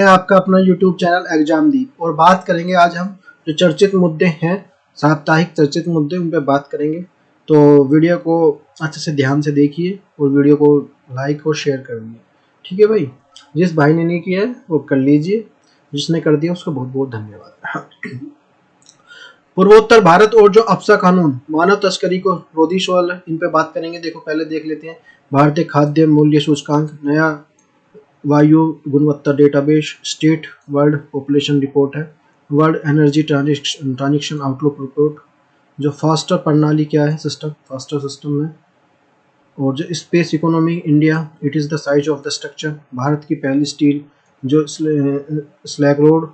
आपका अपना YouTube channel exam दी और बात करेंगे आज हम जो चर्चित मुद्दे हैं, साप्ताहिक चर्चित मुद्दे, उन पे बात करेंगे। तो वीडियो को अच्छे से ध्यान से देखिए और वीडियो को लाइक और शेयर कर दीजिए, ठीक है भाई। जिस भाई ने नहीं किया है वो कर लीजिए, जिसने कर दिया उसको बहुत बहुत धन्यवाद। पूर्वोत्तर भारत और जो अफसा कानून मानव तस्करी को रोधी वाला, इन पे बात करेंगे। देखो पहले देख लेते हैं भारतीय खाद्य मूल्य सूचकांक, नया वायु गुणवत्ता database, state world population report है, world energy transaction outlook report, जो फास्टर प्रणाली क्या है, सिस्टम फास्टर सिस्टम है, और जो space economy India, it is the size of the structure, Bharat की पहली स्टील जो स्लैग रोड,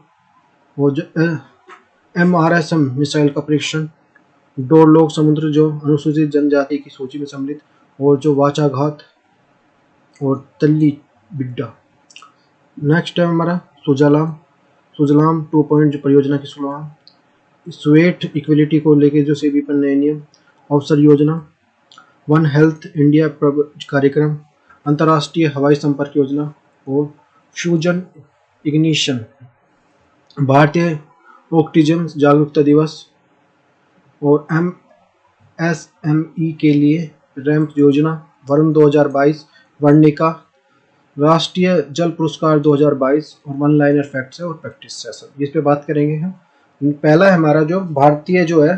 और जो MRSM मिसाइल का परीक्षण, डोर लोग समुद्र जो अनुसूचित जनजाति की सूची में सम्मिलित, और जो वाचाघात और तल्ली बिड्डा। नेक्स्ट है हमारा सुजलाम 2 पॉइंट जो परियोजना की शुरुआत, स्वेट इक्वलिटी को लेके जो सेबी पर नए नियम, अवसर योजना, वन हेल्थ इंडिया कार्यक्रम, अंतर्राष्ट्रीय हवाई संपर्क योजना, और फ्यूजन इग्निशन, भारतीय ऑक्टीजन जागरूकता दिवस, और MSME के लिए रैंप योजना, वरुण 2022, वर्णिका, राष्ट्रीय जल पुरस्कार 2022, और वन लाइनर फैक्ट्स है और प्रैक्टिस सेशन, जिस पे बात करेंगे हम। पहला है हमारा जो भारतीय जो है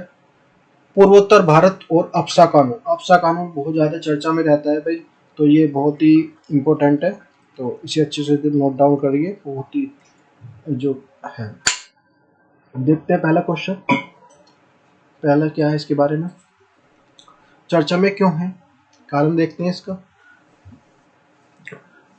पूर्वोत्तर भारत और अफसा कानून। अफसा कानून बहुत ज़्यादा चर्चा में रहता है भाई, तो ये बहुत ही इम्पोर्टेंट है, तो इसे अच्छे से नोट डाउन करिए, बहुत ही जो है। देखते हैं पहला क्वेश्चन, पहला क्या है, इसके बारे में चर्चा में क्यों है, कारण देखते हैं इसका।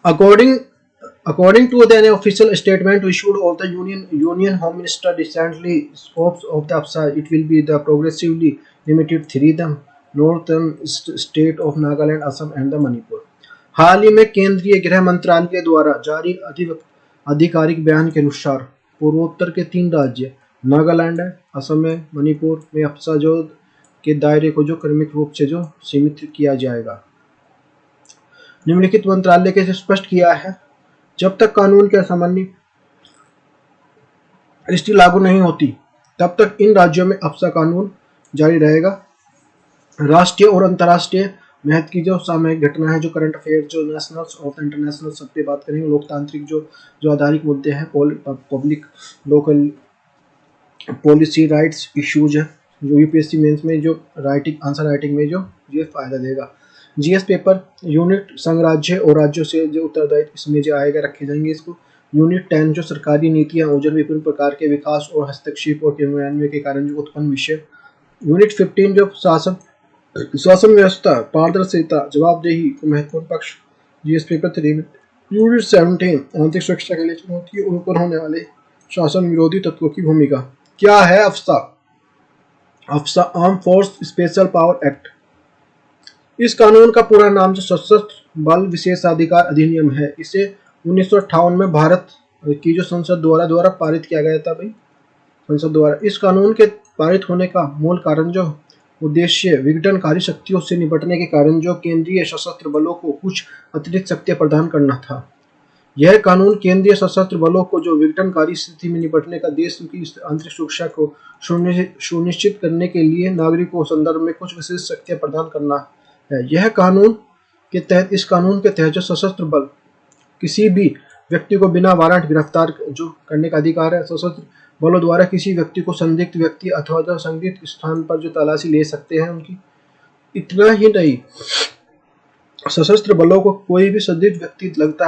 According to the official statement issued of the Union Home Minister recently, scopes of the AFSA it will be the progressively limited three the northern state of Nagaland, Assam and the Manipur। हाल ही में केंद्रीय गृह मंत्रालय द्वारा जारी आधिकारिक बयान के अनुसार पूर्वोत्तर के 3 राज्य नागालैंड है, असम है, मणिपुर में अफसा जो के दायरे को जो क्रमिक रूप से जो सीमित किया जाएगा। निम्नलिखित मंत्रालय के स्पष्ट किया है, जब तक कानून के असामान्य दृष्टि लागू नहीं होती तब तक इन राज्यों में अफसा कानून जारी रहेगा। राष्ट्रीय और अंतर्राष्ट्रीय महत्व की जो सामयिक घटना है, जो करंट अफेयर, जो नेशनल और इंटरनेशनल, सब पे बात करेंगे। लोकतांत्रिक जो आधारिक मुद्दे हैं, public local policy rights issues है, जो यूपीएससी मेंस में जो आंसर राइटिंग में जो ये फायदा देगा। जीएस पेपर यूनिट संघ राज्य और राज्यों से जो उत्तरदायित्व इसमें जो आएगा रखे जाएंगे इसको। यूनिट 10 जो सरकारी नीतियां और विभिन्न प्रकार के विकास और हस्तक्षेप और क्रियान्वयन के कारण जो उत्पन्न विषय। यूनिट 15 जो शासन व्यवस्था, पारदर्शिता, जवाबदेही को महत्वपूर्ण पक्ष, जीएस पेपर 3 में। यूनिट 17 आंतरिक सुरक्षा के लिए चुनौती और ऊपर होने वाले शासन विरोधी तत्वों की भूमिका। क्या है AFSPA? AFSPA arm force special power act. इस कानून का पूरा नाम जो सशस्त्र बल विशेषाधिकार अधिनियम है। इसे 1958 में भारत की जो संसद द्वारा पारित किया गया था भाई, संसद द्वारा। इस कानून के पारित होने का मूल कारण जो उद्देश्य विघटनकारी शक्तियों से निपटने के कारण जो केंद्रीय सशस्त्र बलों को कुछ अतिरिक्त शक्तियां प्रदान करना था। यह कानून केंद्रीय सशस्त्र बलों को जो विघटनकारी स्थिति में निपटने का देश की आंतरिक सुरक्षा को सुनिश्चित करने के लिए नागरिकों संदर्भ में कुछ विशेष शक्तियां प्रदान करना है। यह कानून के तहत, इस कानून के तहत जो सशस्त्र बल किसी भी व्यक्ति को बिना वारंट गिरफ्तार जो करने का अधिकार है। सशस्त्र बलों द्वारा किसी व्यक्ति को संदिग्ध व्यक्ति अथवा जो संदिग्ध स्थान पर जो तलाशी ले सकते हैं उनकी। इतना ही नहीं, सशस्त्र बलों को कोई भी संदिग्ध लगता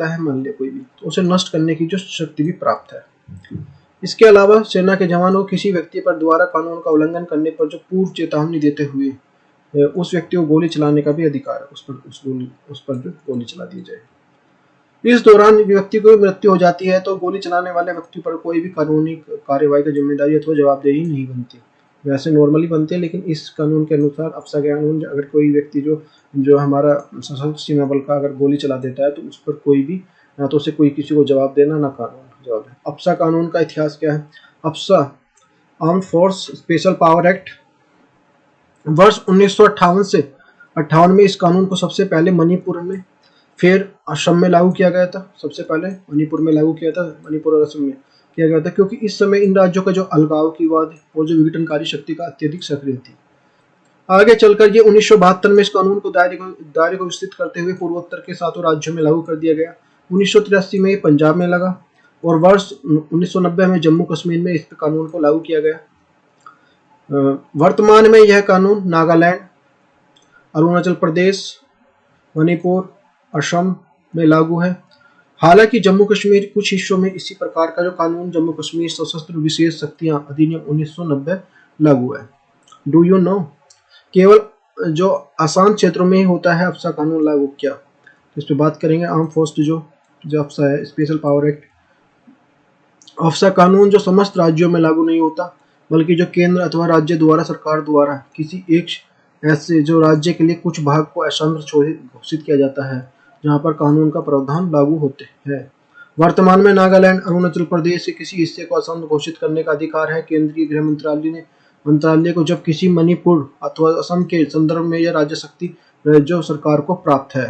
है मान लिया कोई भी, तो उसे नष्ट करने की जो शक्ति भी प्राप्त है। इसके अलावा सेना के जवानों को किसी व्यक्ति पर द्वारा कानून का उल्लंघन करने पर जो पूर्व चेतावनी देते हुए उस व्यक्ति को गोली चलाने का भी अधिकार है, उस पर जो गोली चला दी जाए। इस दौरान व्यक्ति को मृत्यु हो जाती है तो गोली चलाने वाले व्यक्ति पर कोई भी कानूनी कार्यवाही की जिम्मेदारी अथवा जवाबदेही नहीं बनती। वैसे नॉर्मली बनते हैं, लेकिन इस कानून के अनुसार अफसा के कानून, अगर कोई व्यक्ति जो हमारा सशस्त्र सीमा बल का अगर गोली चला देता है तो उस पर कोई भी, ना तो उसे कोई किसी को जवाब देना, ना कानून जवाब देना। अफसा कानून का इतिहास क्या है? AFSPA armed force special power act वर्ष 1958 से 58 में इस कानून को सबसे पहले मणिपुर में, फिर असम में लागू किया गया था, सबसे पहले मणिपुर में लागू किया था, मणिपुर और असम में किया गया था, क्योंकि इस समय इन राज्यों का जो अलगाववाद और जो विघटनकारी शक्ति का अत्यधिक सक्रिय थी। आगे चलकर ये 1972 में इस कानून को दायरे को विस्तृत करते हुए पूर्वोत्तर के 7 राज्यों में लागू कर दिया गया। 1983 में पंजाब में लगा और वर्ष 1990 में जम्मू कश्मीर में इस कानून को लागू किया गया। वर्तमान में यह कानून नागालैंड, अरुणाचल प्रदेश, मणिपुर, असम में लागू है। हालांकि जम्मू कश्मीर कुछ हिस्सों में इसी प्रकार का जो कानून जम्मू कश्मीर सशस्त्र विशेष शक्तियां अधिनियम 1990 लागू है। डू यू नो केवल जो आसान क्षेत्रों में ही होता है अफसा कानून लागू क्या, इस पे बात करेंगे। आर्म फोर्स जो अफसा है, स्पेशल पावर एक्ट। अफसा कानून जो समस्त राज्यों में लागू नहीं होता, बल्कि जो केंद्र अथवा राज्य द्वारा सरकार द्वारा किसी एक ऐसे जो राज्य के लिए कुछ भाग को असांद्र घोषित किया जाता है, जहां पर कानून का प्रावधान लागू होते हैं। वर्तमान में नागालैंड, अरुणाचल प्रदेश के किसी हिस्से को असांद्र घोषित करने का अधिकार है केंद्रीय गृह मंत्रालय को, जब किसी मणिपुर अथवा असम के संदर्भ में यह राज्य शक्ति राज्य सरकार को प्राप्त है।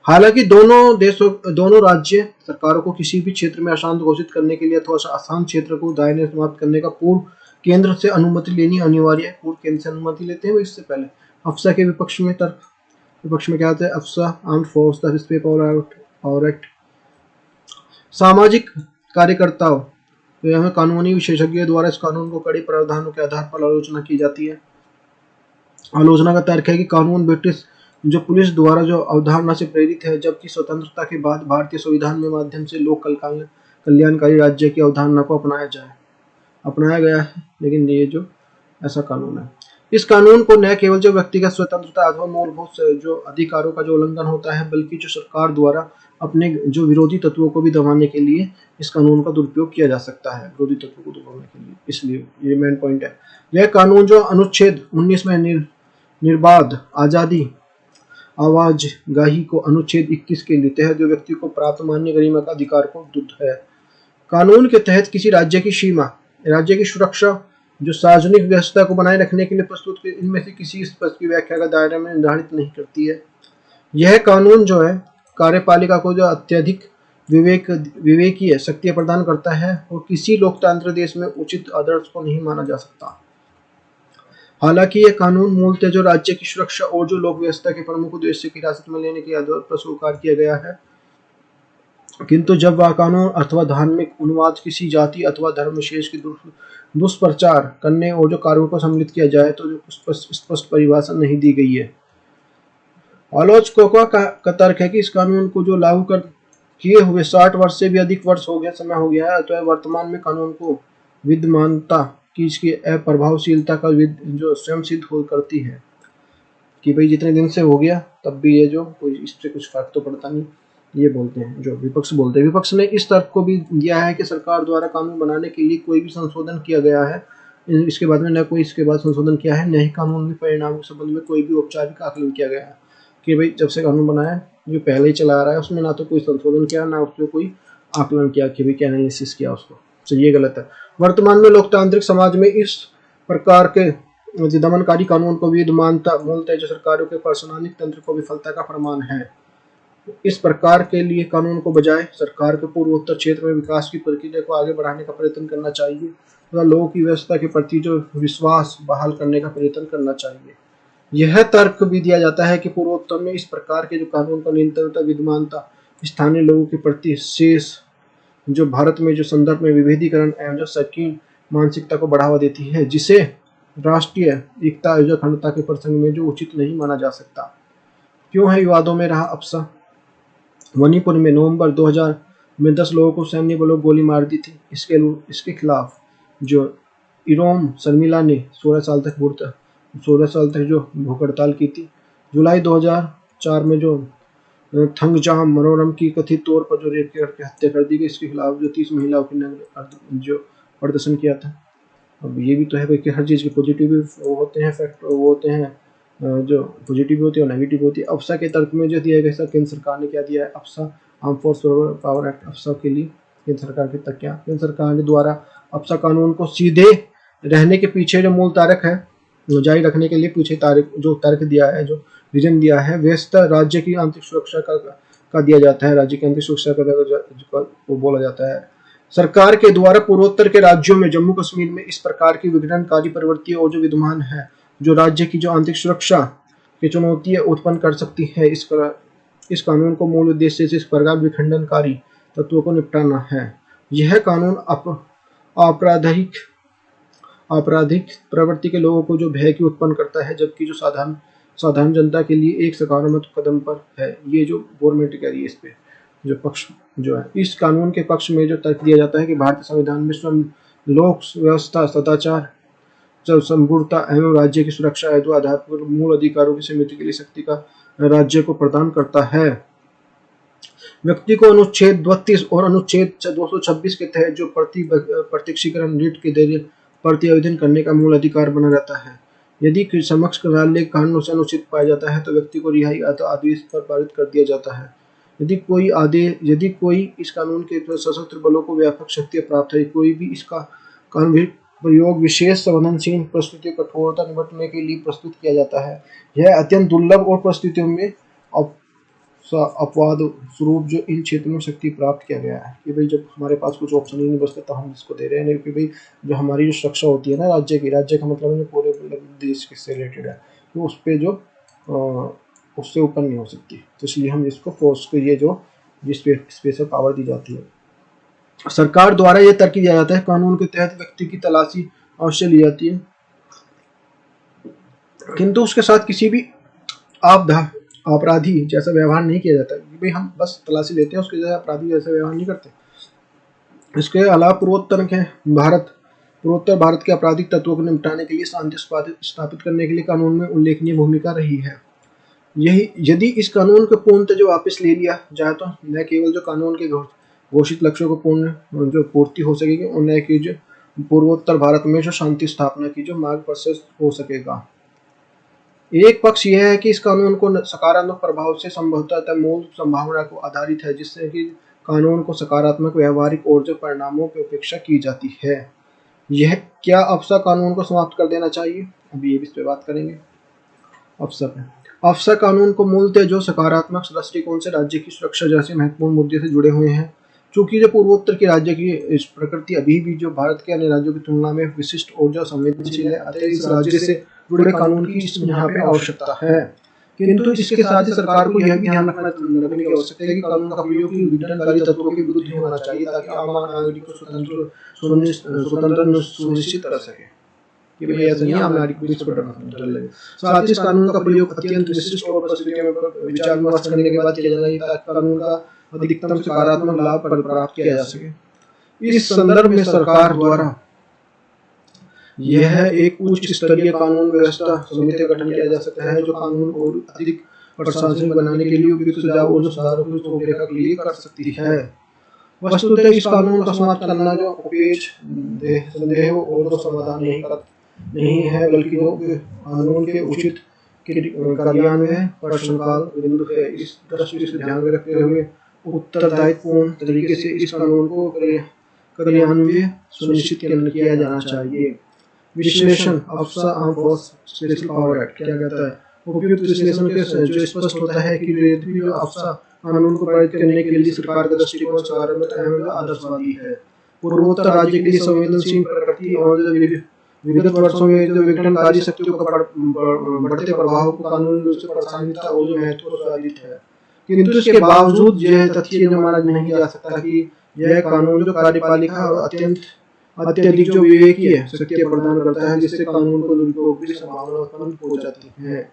हालांकि दोनों राज्य सरकारों को किसी भी क्षेत्र में अशांत घोषित करने के लिए अथवा अशांत क्षेत्र को दायरे समाप्त करने का पूर्व केंद्र से अनुमति लेनी अनिवार्य है। पूर्व केंद्र से अनुमति लेते हैं इससे पहले। अफसा के विपक्ष में क्या होता है? AFSPA armed force the special power act. सामाजिक कार्यकर्ताओं तो कानूनी विशेषज्ञों द्वारा इस कानून को कड़े प्रावधानों के आधार पर आलोचना की जाती है। आलोचना का तर्क है कि कानून ब्रिटिश जो पुलिस द्वारा जो अवधारणा से प्रेरित है, जबकि स्वतंत्रता के बाद भारतीय संविधान में माध्यम से लोक कल्याणकारी राज्य की अवधारणा को अपनाया गया है, लेकिन ये जो ऐसा कानून है। इस कानून को न केवल जो व्यक्तिगत स्वतंत्रता अथवा मूलभूत जो अधिकारों का जो उल्लंघन होता है, बल्कि जो सरकार द्वारा अपने जो विरोधी तत्वों को भी दबाने के लिए इस कानून का दुरुपयोग किया जा सकता है, विरोधी तत्वों को दबाने के लिए। इसलिए ये मेन पॉइंट है। यह कानून जो अनुच्छेद 19 में निर्बाध आजादी आवाजगाही को अनुच्छेद 21 के लिए तहत जो व्यक्ति को प्राप्त मान्य गरिमा का अधिकार को विरुद्ध है। कानून के तहत किसी राज्य की सीमा, राज्य की सुरक्षा जो सार्वजनिक व्यवस्था को बनाए रखने के लिए प्रस्तुत इनमें से किसी स्पष्ट की व्याख्या का दायरा में निर्धारित नहीं करती है। यह कानून जो है कार्यपालिका को जो अत्यधिक विवेकीय शक्तियां प्रदान करता है और किसी लोकतांत्रिक देश में उचित आदर्श को नहीं माना जा सकता। हालांकि यह कानून मूलतः जो राज्य की सुरक्षा और जो लोक व्यवस्था के प्रमुख उद्देश्य की हिरासत में लेने के आधार पर स्वीकार किया गया है, किंतु जब वह कानून अथवा धार्मिक उन्माद किसी जाति अथवा धर्म विशेष की दुष्प्रचार करने और जो कार्यों को सम्मिलित किया जाए तो जो स्पष्ट परिभाषा नहीं दी गई है। आलोचकों का तर्क है कि इस कानून को जो लागू कर किए हुए 60 वर्ष से भी अधिक वर्ष हो गया समय हो गया है, तो वर्तमान में कानून को विद्यमानता की इसकी अप्रभावशीलता का जो स्वयं सिद्ध हो करती है कि भाई जितने दिन से हो गया तब भी ये जो कोई इससे कुछ फर्क तो पड़ता नहीं, ये बोलते हैं जो विपक्ष बोलते हैं। विपक्ष ने इस तर्क को भी दिया है कि सरकार द्वारा कानून बनाने के लिए कोई भी संशोधन किया गया है, इसके बाद में न कोई इसके बाद संशोधन किया है, न ही कानून में परिणाम के संबंध में कोई भी औपचारिक आकलन किया गया है कि भाई जब से कानून बनाया है जो पहले ही चला आ रहा है उसमें ना तो कोई संशोधन किया ना उसमें कोई आकलन किया कि भाई क्या एनालिसिस किया उसको, तो ये गलत है। वर्तमान में लोकतांत्रिक समाज में इस प्रकार के दमनकारी कानून को विद्यमानता मूलतः जो सरकारों के प्रशासनिक तंत्र को विफलता का प्रमाण है। इस प्रकार के लिए कानून को बजाय सरकार के पूर्वोत्तर क्षेत्र में विकास की प्रक्रिया को आगे बढ़ाने का प्रयत्न करना चाहिए तथा लोगों की व्यवस्था के प्रति जो विश्वास बहाल करने का प्रयत्न करना चाहिए। यह तर्क भी दिया जाता है कि पूर्वोत्तर में इस प्रकार के जो कानून का निरंतरता विद्यमानता स्थानीय लोगों के प्रति शेष जो भारत में जो संदर्भ में विभेदीकरण एवं जो संकीर्ण मानसिकता को बढ़ावा देती है, जिसे राष्ट्रीय एकता और अखंडता के प्रसंग में जो उचित नहीं माना जा सकता। क्यों है विवादों में रहा अफसा? मणिपुर में नवंबर 2000 में 10 लोगों को सैन्य बलों गोली मार दी थी। इसके खिलाफ जो इरोम शर्मिला ने 16 साल तक जो भूख हड़ताल की थी। जुलाई 2004 में जो थंगजाम मनोरम की कथित तौर पर जो रेप करके हत्या कर दी गई, इसके खिलाफ जो 30 महिलाओं की जो प्रदर्शन किया था। अब ये भी तो है कि हर चीज़ के पॉजिटिव भी होते हैं फैक्ट, वो होते हैं जो पॉजिटिव होती है और नेगेटिव होती है। अफसा के तर्क में जो दिया गया केंद्र सरकार ने क्या दिया है, अफसा आर्म फोर्स पावर एक्ट अफसा के लिए केंद्र सरकार के तक क्या केंद्र सरकार के द्वारा अफसा कानून को सीधे रहने के पीछे जो मूल तारक है जारी रखने के लिए पीछे जो तर्क दिया है, जो रीजन दिया है, व्यवस्था राज्य की आंतरिक सुरक्षा का दिया जाता है। राज्य की आंतरिक सुरक्षा को बोला जाता है। सरकार के द्वारा पूर्वोत्तर के राज्यों में जम्मू कश्मीर में इस प्रकार की विघटनकारी प्रवृत्तियां और जो विद्यमान है, जो राज्य की जो आंतरिक सुरक्षा की चुनौतियां उत्पन्न कर सकती है, इस कानून को मूल उद्देश्य से इस प्रकार विखंडनकारी तत्वों को निपटाना है। यह कानून आपराधिक प्रवृत्ति के लोगों को जो भय की उत्पन्न करता है, जबकि जो साधारण जनता के लिए एक सकारात्मक कदम पर है। ये जो गवर्नमेंट कह रही है, इस पे जो पक्ष जो है, इस कानून के पक्ष में जो तर्क दिया जाता है कि भारतीय संविधान में स्वयं लोक व्यवस्था, सदाचार, संपूर्णता एवं राज्य की सुरक्षा हेतु आधार पर मूल अधिकारों की सीमित के लिए शक्ति का राज्य को प्रदान करता है। व्यक्ति को अनुच्छेद 32 और अनुच्छेद 226 के तहत जो प्रत्यक्षीकरण रीट के जरिए प्रति आवेदन करने का मूल अधिकार बना रहता है। यदि समक्ष न्यायालय कानून से अनुचित पाया जाता है तो व्यक्ति को रिहाई अथवा आदेश पर पारित कर दिया जाता है। यदि कोई इस कानून के सशस्त्र बलों को व्यापक शक्तियां प्राप्त है, कोई भी इसका कानूनी प्रयोग विशेष संवेदनशील परिस्थितियों कठोरता निपटने के लिए प्रस्तुत किया जाता है। यह अत्यंत दुर्लभ और परिस्थितियों में अपवाद स्वरूप जो इन क्षेत्रों में शक्ति प्राप्त किया गया है कि भाई जब हमारे पास कुछ ऑप्शन ही नहीं बचते तो हम इसको दे रहे हैं। नहीं कि भाई जो हमारी जो सुरक्षा होती है ना राज्य का मतलब पूरे देश से रिलेटेड है, तो उस पर जो उससे ऊपर नहीं हो सकती, तो इसलिए हम इसको फोर्स के लिए जो स्पेशल पावर दी जाती है। सरकार द्वारा यह तर्क दिया जाता है कानून के तहत व्यक्ति की तलाशी अवश्य ली जाती है, किंतु उसके साथ किसी भी अपराधी जैसा व्यवहार नहीं किया जाता कि भाई हम बस तलाशी लेते हैं, उसके जैसे अपराधी जैसा व्यवहार नहीं करते। इसके अलावा पूर्वोत्तर भारत के आपराधिक तत्वों को निपटाने के लिए शांति स्थापित करने के लिए कानून में उल्लेखनीय भूमिका रही है। यदि इस कानून को पूर्णतः जो वापस ले लिया जाए तो न केवल जो कानून के घोषित लक्ष्यों को पूर्ति हो सकेगी और न कि जो पूर्वोत्तर भारत में जो शांति स्थापना की जो मार्ग प्रशस्त हो सकेगा। एक पक्ष यह है कि इस कानून को सकारात्मक प्रभाव से संभवतः मूल संभावना को आधारित है, जिससे कि कानून को सकारात्मक व्यवहारिक और जो परिणामों की अपेक्षा की जाती है। यह क्या अफसा कानून को समाप्त कर देना चाहिए, अभी ये भी इस पे बात करेंगे। अफसा कानून को मूलतः जो सकारात्मक दृष्टिकोण से राज्य की सुरक्षा जैसे महत्वपूर्ण मुद्दे से जुड़े हुए हैं, चूंकि जो पूर्वोत्तर के राज्य की इस प्रकृति अभी भी जो भारत के अन्य राज्यों की तुलना में विशिष्ट और जो संवेदनशील है, अतः इस राज्य से जुड़े कानून की यहाँ पे आवश्यकता है। किंतु इसके साथ ही सरकार को यह भी ध्यान रखने की आवश्यकता है कि कानून का प्रयोग विघटनकारी तत्वों के विरुद्ध ही होना चाहिए, ताकि आम नागरिक को स्वतंत्र सुनिश्चित कर सके कि भाई ऐसा नहीं आम नागरिक को इस पर डर लगे। साथ ही इस कानून का प्रयोग अत्यंत विशिष्ट और परिस्थितियों में विचार विमर्श करने के बाद किया जाना चाहिए, ताकि कानून का अधिकतम सकारात्मक लाभ प्राप्त किया जा सके। इस संदर्भ में सरकार द्वारा यह एक उच्च स्तरीय कानून व्यवस्था समिति का गठन किया जा सकता है, जो कानून को अधिक प्रशासनिक बनाने के लिए उपयुक्त सुझाव और सुधारों की रूपरेखा के लिए कर सकती है। वस्तुतः इस कानून का समाप्त करना जो उपेक्ष संदेह और तो समाधान नहीं है, बल्कि जो कानून के उचित कार्यान्वयन प्रश्नकाल बिंदु है। इस दृष्टि से ध्यान में रखते हुए उत्तरदायित्वपूर्ण तरीके से इस कानून को कार्यान्वयन सुनिश्चित किया जाना चाहिए। विश्लेषण AFSPA arm force special power act क्या कहता है? उपयुक्त विश्लेषण के जो स्पष्ट होता है कि यदि जो अफसा कानून को पारित करने के लिए सरकार का दृष्टिकोण सकारात्मक एवं आदर्शवादी है, पूर्वोत्तर राज्य के लिए संवेदनशील प्रकृति और विगत वर्षों में जो विघटनकारी शक्तियों का बढ़ते प्रभाव को कानूनी रूप से प्रासंगिकता और जो महत्व को साबित है, किंतु इसके बावजूद यह तथ्य जो माना नहीं जा सकता कि यह कानून जो कार्यपालिका और अत्यधिक जो विवेकीय शक्तियां प्रदान करता है, जिससे कानून को दुरुपयोग की संभावना उत्पन्न हो जाती है।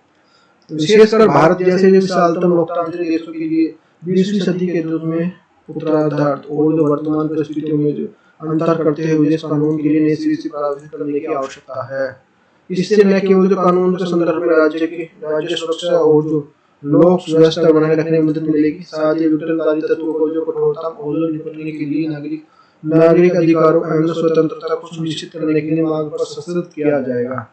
विशेषकर भारत जैसे विशालतम लोकतांत्रिक देशों के लिए 20वीं सदी के युग में उत्तरार्ध और जो वर्तमान परिस्थितियों में जो अंतर करते हुए इस कानून के लिए नई सिरे से प्रावधान करने की आवश्यकता है। इससे न केवल जो कानून के संदर्भ में राज्य सुरक्षा और जो लोक व्यवस्था बनाए रखने में मदद मिलेगी, साथ ही विघटनकारी तत्वों को जो कठोरता और निपटने के लिए नागरिक अधिकारों एवं स्वतंत्रता को सुनिश्चित करने के लिए मार्ग पर प्रशस्त किया जाएगा।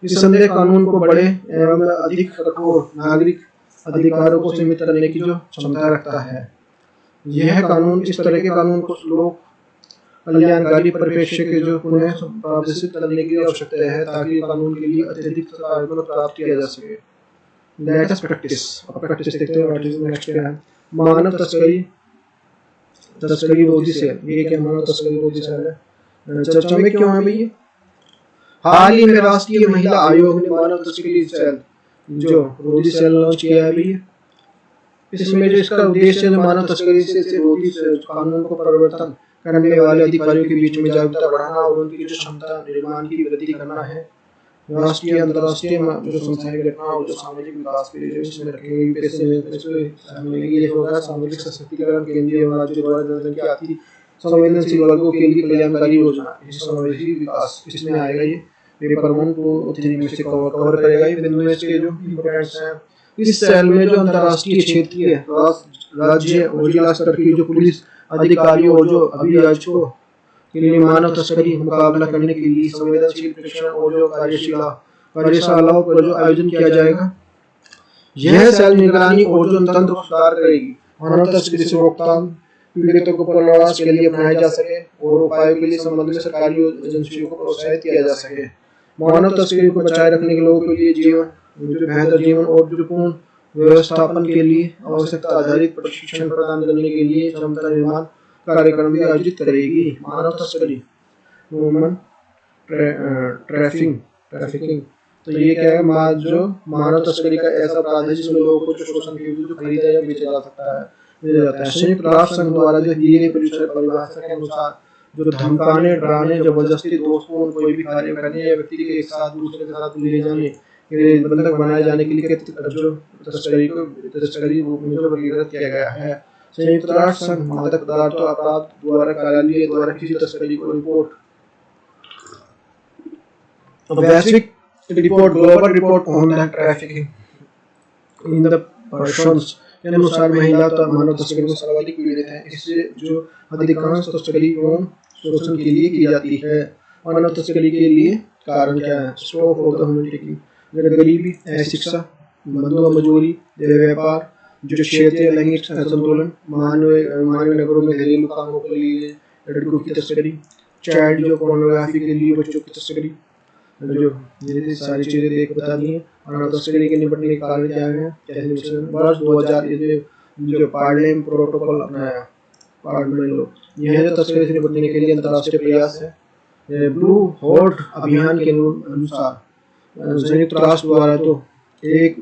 इस संदेह कानून को बड़े एवं अधिक कठोर नागरिक अधिकारों को सीमित करने की जो क्षमता रखता है। यह कानून इस तरह के कानून को लोक कल्याणकारी परिप्रेक्ष्य के जो पुनः प्रदर्शित करने की आवश्यकता है, ताकि कानून के लिए अत्यधिक सकारात्मक प्राप्त किया जा सके। लेटेस्ट प्रैक्टिस देखते हैं नेक्स्ट क्या है। मानव तस्करी तस्करी रोधी सेल, ये क्या मानव तस्करी रोधी सेल है? चर्चा में क्यों है भैया? हाल ही में राष्ट्रीय महिला आयोग ने मानव तस्करी सेल जो रोधी सेल लॉन्च किया है भैया। इसमें जो इसका उद्देश्य है मानव तस्करी से रोधी कानून को परिवर्तन करने वाले अधिकारियों के बीच में जागरूकता बढ़ाना और उनकी जो क्षमता निर्माण की वृद्धि करना है। राष्ट्रीय अंतर्राष्ट्रीय जो संस्थाएं घटना और जो सामाजिक विकास के लिए जो इसमें रखे गए पैसे मिलेंगे, ये होगा सामाजिक सशक्तिकरण केंद्रीय और राज्य द्वारा जनसंख्या अति संवेदनशील वर्गों के लिए कल्याणकारी योजना, समावेशी विकास, इसमें आएगा। ये पेपर 1 2 3 में से कवर करेगा। ये बिंदु इसके जो इंपॉर्टेंट्स हैं। इस सेल में जो अंतर्राष्ट्रीय, क्षेत्रीय, राज्य और जिला स्तर की जो पुलिस अधिकारियों और जो अभियोजकों के लिए मानव तस्करी मुकाबला करने के लिए संवेदनशील प्रशिक्षण और जो कार्यशालाओं का जो आयोजन किया जाएगा। यह सेल निगरानी और जो तंत्र को सुधार करेगी, मानव तस्करी से रोकथाम, पीड़ितों को पुनर्वास के लिए अपनाया जा सके और उपायों के लिए संबंध में सरकारी एजेंसियों को प्रोत्साहित किया जा सके। मानव तस्करी को बचाए रखने के लोगों के लिए जीवन जो बेहतर जीवन और जो पूर्ण व्यवस्थापन के लिए आवश्यकता आधारित प्रशिक्षण प्रदान करने के लिए क्षमता निर्माण कार्यक्रम भी आयोजित करेगी। मानव तस्करी, ह्यूमन ट्रैफिकिंग, तो ये क्या है? जो मानव तस्करी का ऐसा अपराध है जिसमें लोगों को जो शोषण के लिए जो खरीदा या बेचा जा सकता है। संयुक्त राष्ट्र संघ द्वारा जो दिए गए परिभाषा के अनुसार जो धमकाने, डराने, जबरदस्ती, दोषपूर्ण कोई भी कार्य करने या व्यक्ति के एक साथ दूसरे के साथ ले जाने के लिए बंधक बनाए जाने के लिए जो तस्करी रूप में जो वर्गीकृत किया गया है। संयुक्त राष्ट्र संघ मादक पदार्थों अपराध द्वारा कार्यालय द्वारा किसी तस्करी को रिपोर्ट, वैश्विक report, global report on the trafficking in the persons के अनुसार महिला तो मानव तस्करी में सर्वाधिक पीड़ित है। इससे जो अधिकांश तस्करी यौन शोषण के लिए की जाती है। मानव तस्करी के लिए कारण क्या है? Stop of the human trafficking, गरीबी, अशिक्षा, बंधुआ मजदूरी, व्यापार, जो क्षेत्रीय लैंगिक असंतुलन, मानव नगरों में घरेलू कामों के लिए लड़कों की तस्करी, चाइल्ड जो पोर्नोग्राफी के लिए बच्चों की तस्करी, जो ये सारी चीजें देख बता दी है। और तस्करी के निपटने के कारण क्या है? वर्ष 2000 जो पार्लियामेंट प्रोटोकॉल अपनाया पार्लियामेंट लोग, यह जो तस्करी से निपटने के लिए अंतर्राष्ट्रीय प्रयास है। ब्लू हॉर्ट अभियान के अनुसार संयुक्त राष्ट्र द्वारा तो एक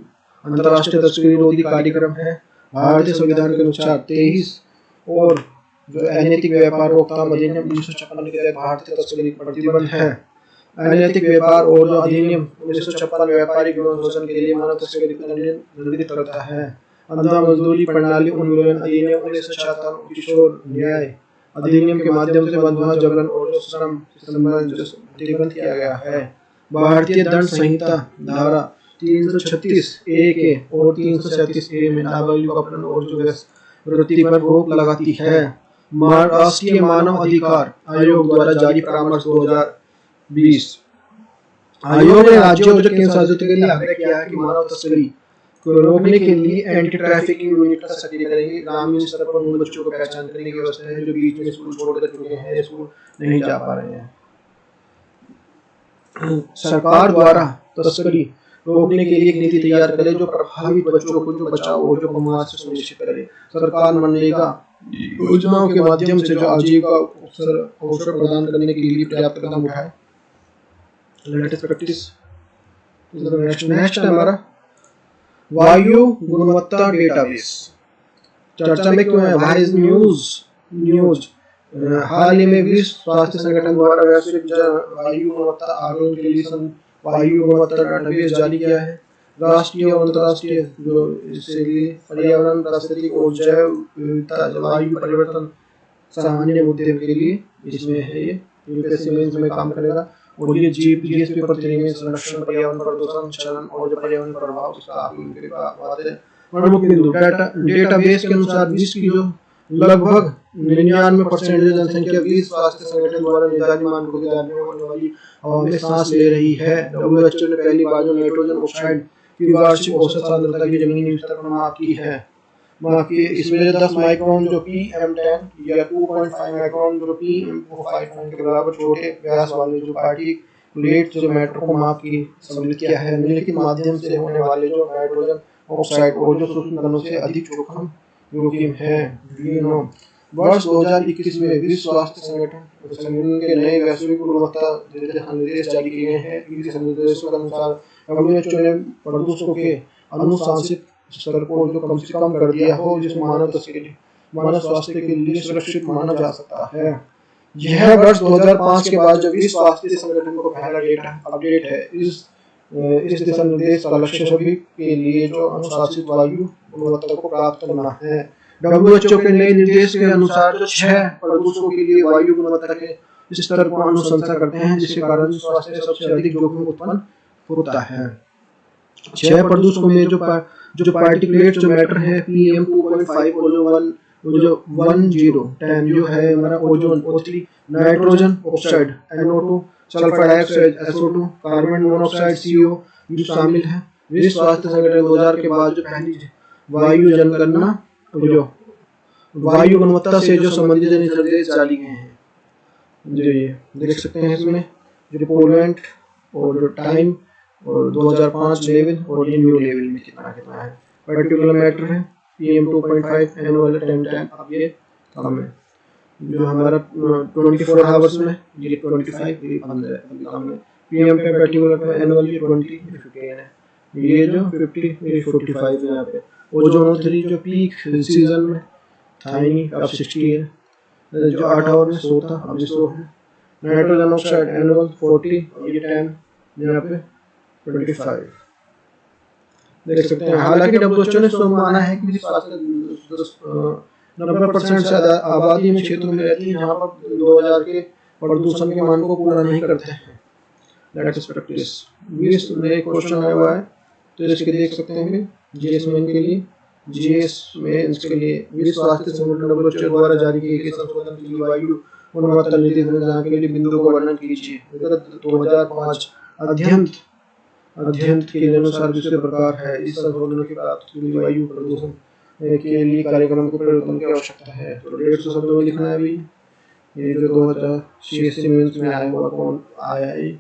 अंतर्राष्ट्रीय तस्करी रोधी कार्यक्रम है। भारतीय संविधान के अनुसार 23 और जो अनैतिक व्यापार रोकथाम अधिनियम 1956 के तहत भारतीय तस्करी प्रतिबंध है। अनैतिक व्यापार और जो अधिनियम 1956 व्यापारिक यौन शोषण के लिए मानव तस्करी को निर्धारित करता है। अंधा मजदूरी प्रणाली उन्मूलन अधिनियम 1976, किशोर न्याय अधिनियम के माध्यम से बंधुआ जबरन और जो श्रम प्रतिबंध किया गया है। भारतीय दंड संहिता धारा 336 ए के और 337 ए में नाबालिग अपहरण और जो वृत्ति पर रोक लगाती है। राष्ट्रीय मानव अधिकार आयोग द्वारा जारी परामर्श 2020 आयोग ने राज्यों और केंद्र शासित के लिए आग्रह किया है कि मानव तस्करी को रोकने के लिए एंटी ट्रैफिकिंग यूनिट का सक्रिय करेंगे। ग्रामीण स्तर पर उन बच्चों को पहचान करने की व्यवस्था है जो बीच में स्कूल छोड़कर चुके हैं, स्कूल नहीं जा पा रहे हैं। सरकार द्वारा तस्करी रोकने के लिए एक नीति तैयार करे जो प्रभावित बच्चों को जो बचाव और जो समाज से सुनिश्चित करे। सरकार मनरेगा योजनाओं के माध्यम से जो आजीविका अवसर प्रदान करने के लिए पर्याप्त कदम उठाए। लेटेस्ट प्रैक्टिस नेक्स्ट हमारा वायु गुणवत्ता डेटाबेस। चर्चा में क्यों है? वाइज न्यूज हाल ही में विश्व स्वास्थ्य संगठन द्वारा वैश्विक वायु गुणवत्ता आकलन के लिए वायु गुणवत्ता डेटाबेस जारी किया है। राष्ट्रीय और अंतर्राष्ट्रीय जो इसके लिए पर्यावरण, पारिस्थितिक और जैव विविधता, जलवायु परिवर्तन सामान्य मुद्दे के लिए इसमें है। ये यूपीएससी मेंस में काम करेगा। और ये जीएस पेपर 3 में संरक्षण, पर्यावरण प्रदूषण, चलन और जो पर्यावरण प्रभाव उसका बात है। प्रमुख बिंदु डेटाबेस के अनुसार विश्व की जो लगभग 99% जनसंख्या विश्व स्वास्थ्य संगठन द्वारा निर्धारित मानकों के दायरे में होने वाली हवा में सांस ले रही है। WHO ने पहली बार जो नाइट्रोजन ऑक्साइड की वार्षिक औसत सांद्रता की जमीनी स्तर पर माप की है। इसमें 10 माइक्रोन जो PM10 या 2.5 माइक्रोन जो PM5 के बराबर छोटे व्यास वाले जो पार्टिकुलेट जो मैटर को माप की सम्मिलित किया है। निम्नलिखित माध्यम से होने वाले जो नाइट्रोजन ऑक्साइड और जो सूक्ष्म कणों से अधिक जोखिम जोखिम है। वर्ष 2021 में विश्व स्वास्थ्य संगठन के नए वैश्विक गुणवत्ता निर्देश जारी किए गए हैं। इस निर्देशों के अनुसार WHO ने प्रदूषकों के अनुशासित स्तर को जो कम से कम कर दिया हो, जिस मानव स्वास्थ्य के लिए सुरक्षित माना जा सकता है। यह वर्ष 2005 के बाद जो विश्व स्वास्थ्य संगठन को पहला डेटा अपडेट है। इस दिशा निर्देश का लक्ष्य सभी के लिए जो अनुशासित वायु गुणवत्ता को प्राप्त करना है। WHO के नए निर्देश के अनुसार जो 6 प्रदूषकों के लिए वायु गुणवत्ता के स्तर को अनुशंसा करते हैं, जिसके कारण स्वास्थ्य सबसे अधिक जोखिम उत्पन्न होता है। 6 प्रदूषकों में जो पार्टिकुलेट जो मैटर है PM 2.5, ओजोन 10 जो है हमारा ozone, O3, nitrogen oxide NO2, sulphur dioxide SO2, carbon monoxide CO भी शामिल है। विश्व स्वास्थ्य संगठन 2000 के बाद जो पहली वायु जनगणना जो वायु गुणवत्ता से जो संबंधित निर्देश जारी गए हैं, जो ये देख सकते हैं इसमें जो रिपोर्ट और जो टाइम और 2005 लेवल और ये न्यू लेवल में कितना है। पर्टिकुलर मैटर है PM 2.5 एनुअल 10 अब ये कम है। जो हमारा 24 आवर्स में ये 25 ये 15 कम है। PM पे पर्टिकुलर पे एनुअल 20 15 है। ये जो 50 ये 45 है यहाँ पे। ओजोन 3 जो पीक सीजन में था ही नहीं, अब 60 है। जो 8 आवर में 100 था, अब 100 है। नाइट्रोजन ऑक्साइड एनुअल 40 और ये 10 यहाँ पे 25 देख सकते हैं। हालांकि WHO ने माना है कि 90% से ज्यादा आबादी में क्षेत्रों में रहती है जहाँ पर 2000 के प्रदूषण के मान को पूरा नहीं करते हैं। लेटेस्ट प्रैक्टिस 20 नए क्वेश्चन आया हुआ है, तो इसके देख सकते हैं GS में के लिए इसके लिए विश्व स्वास्थ्य संगठन WHO द्वारा जारी किए गए संशोधन के लिए वायु गुणवत्ता नीति निर्धारण के लिए बिंदु का वर्णन कीजिए। 2005 अध्ययन के अनुसार दूसरे प्रकार है। इस संशोधन के प्राप्त वायु प्रदूषण के लिए कार्यक्रम को परिवर्तन की आवश्यकता है। तो 150 शब्दों में लिखना है अभी। ये जो 2006 में आया हुआ कौन आया है।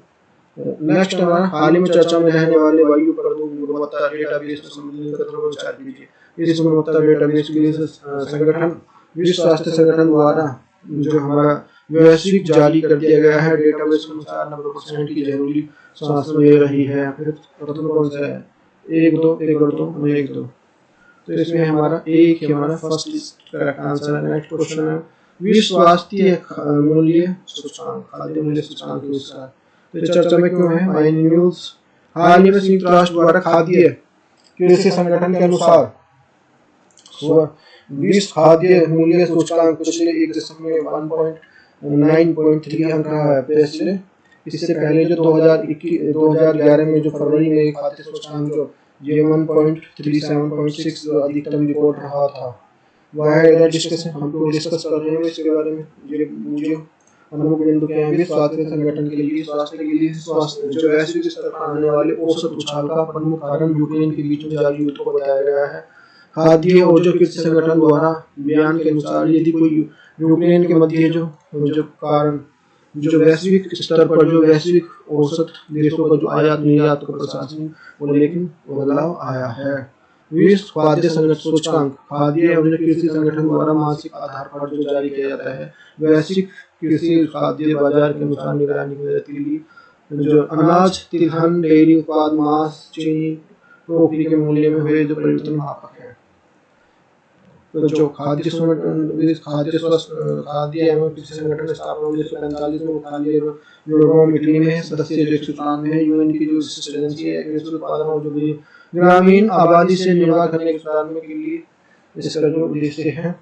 नेक्स्ट हमारा हाल ही में चर्चा में रहने वाले वायु प्रदूषण गुणवत्ता डेटाबेस को संबंधित पर विचार कीजिए। इस गुणवत्ता डेटाबेस के लिए संगठन विश्व स्वास्थ्य संगठन द्वारा जो हमारा वैश्विक जारी कर दिया गया है। डेटाबेस के अनुसार 90% की जरूरी सांस ले रही है। फिर प्रथम कौन सा है 1 2 1 और 2 तो इसमें हमारा एक ही हमारा फर्स्ट करेक्ट आंसर है। नेक्स्ट क्वेश्चन है विश्व स्वास्थ्य मूल्य सूचकांक खाद्य मूल्य सूचकांक के अनुसार तो चर्चा में क्यों है। माइन न्यूज हाल ही में संयुक्त राष्ट्र द्वारा खाद्य कृषि संगठन के अनुसार विश्व खाद्य मूल्य सूचकांक पिछले 1 दशक में 9.3 अंक रहा है। पिछले इससे पहले जो 2011 में जो फरवरी में खाद्य सूचकांक जो 1.37.6 जो अधिकतम रिकॉर्ड रहा था। वह है डिस्कशन हम लोग डिस्कस कर रहे हैं इसके बारे में। मुझे प्रमुख बिंदु क्या है। विश्व स्वास्थ्य संगठन के लिए स्वास्थ्य जो वैश्विक स्तर पर आने वाले औसत उछाल का प्रमुख कारण यूक्रेन के बीच में जारी युद्ध को बताया गया है। खाद्य और जो कृषि संगठन द्वारा बयान के अनुसार यदि कोई यूक्रेन के मध्य जो कारण जो वैश्विक स्तर पर जो वैश्विक औसत देशों का जो आयात निर्यात को प्रशासन को लेकिन बदलाव आया है। विश्व खाद्य संगठन सूचकांक खाद्य और कृषि संगठन द्वारा मासिक आधार पर जो जारी किया जाता है। वैश्विक कृषि खाद्य बाजार के अनुसार निगरानी की जाती है। जो अनाज तिलहन डेयरी उत्पाद मांस चीनी टोकरी के मूल्य में हुए जो परिवर्तन मापक है। तो जो खाद्य एवं कृषि संगठन स्थापना 1945 में खाद्य रोम इटली में है। सदस्य जो 194 है। यूएन की जो विशिष्ट एजेंसी है कृषि उत्पादन और जो ग्रामीण आबादी से निर्वाह करने के सुधारने के लिए इसका जो उद्देश्य है।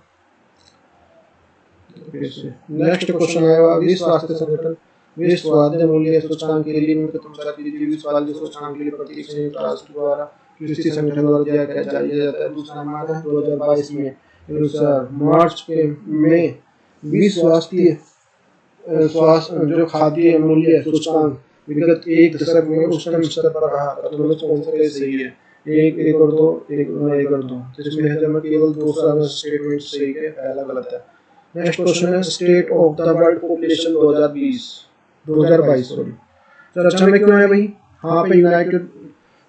नेक्स्ट क्वेश्चन है विश्व स्वास्थ्य संगठन विश्व खाद्य मूल्य सूचकांक के लिए विश्व खाद्य सूचकांक के लिए प्रत्येक संयुक्त राष्ट्र द्वारा कृषि संगठन द्वारा दिया जाता है। दूसरा हमारा 2022 में मार्च में विश्व स्वास्थ्य जो खाद्य मूल्य सूचकांक विगत 1 दशक में उच्चतम स्तर पर रहा। तो कौन सा केस सही है 1 और 2 1 और 2 तो इसमें है केवल दूसरा स्टेटमेंट सही है, पहला गलत है। नेक्स्ट क्वेश्चन है state of the world population 2022 sorry चर्चा में क्यों है भाई। हाँ पे यूनाइटेड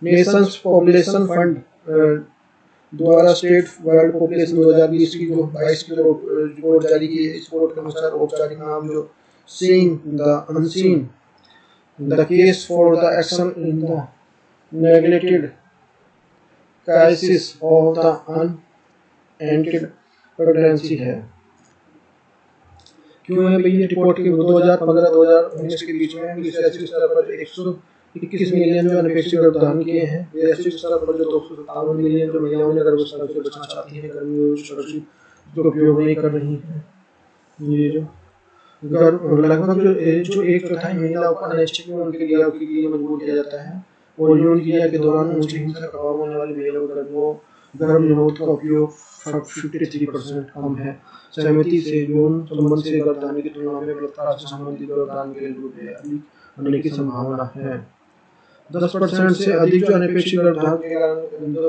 नेशंस पॉपुलेशन फंड द्वारा स्टेट वर्ल्ड पॉपुलेशन 2020 की जो 22 की रिपोर्ट जारी की है, इस रिपोर्ट के अनुसार औपचारिक नाम जो seeing the unseen, the case for the action in the neglected crisis of the unintended pregnancy है। क्यों है भाई ये रिपोर्ट की 2015-2019 के बीच में वैश्विक स्तर पर 121 मिलियन जो अनपेक्षित गर्भधारण किए हैं, वैश्विक स्तर पर जो 257 मिलियन जो महिलाओं ने गर्भस्राव से बचना चाहती हैं, गर्मी में सुरक्षित जो उपयोग नहीं कर रही हैं, ये जो लगभग जो 1/4 महिलाओं को अनैच्छिक में उनके लिहाज के लिए मजबूर किया जाता है और यौन क्रिया के दौरान उनसे हिंसा का अभाव होने वाली महिलाओं को गर्भ निरोध का उपयोग 53% कम है। सहमति से यौन संबंध से गर्भधारण की तुलना में बलात्कार से संबंधित गर्भधारण के रूप में अधिक होने की संभावना है। 10% से अधिक जो अनपेक्षित गर्भधारण के कारण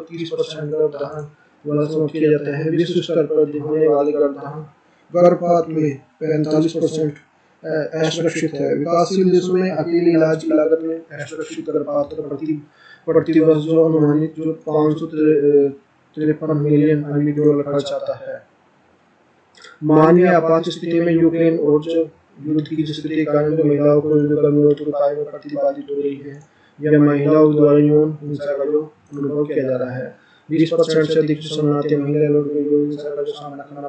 30% गर्भधारण वाला समाप्त किया जाता है। विश्व स्तर पर होने वाले गर्भपात में 45% असुरक्षित है। विकासशील देशों में अकेले इलाज की लागत में असुरक्षित गर्भपात प्रति वर्ष जो अनुमानित जो 553 मिलियन अमेरिकी डॉलर खर्च आता है। मानवीय आपात स्थिति में यूक्रेन और जो युद्ध की स्थिति के कारण जो महिलाओं को गर्भनिरोधक उपाय में प्रतिबंधित हो रही है, यह महिलाओं द्वारा यौन हिंसा का जो अनुभव किया जा रहा है। 20% से अधिक शरणार्थी महिला लोगों को यौन हिंसा का जो सामना करना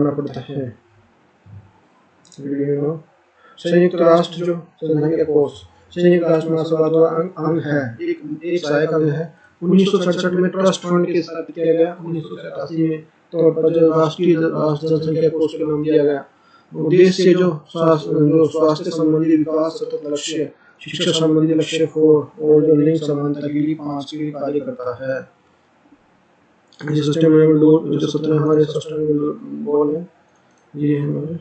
पड़ता है। संयुक्त राष्ट्र जो जनसंख्या कोष संयुक्त राष्ट्र महासभा द्वारा अंग है, एक सहायक अंग है। 1967 में ट्रस्ट फंड के स्थापित किया गया। 1987 में तौर पर जो राष्ट्रीय जनसंख्या कोष का नाम दिया गया। उद्देश्य जो स्वास्थ्य संबंधी विकास सतत लक्ष्य, शिक्षा संबंधी लक्ष्य 4 और जो लिंग समानता के लिए 5 के लिए कार्य करता है। ये सस्टेनेबल गोल जो 17 हमारे सस्टेनेबल गोल है, ये हमारे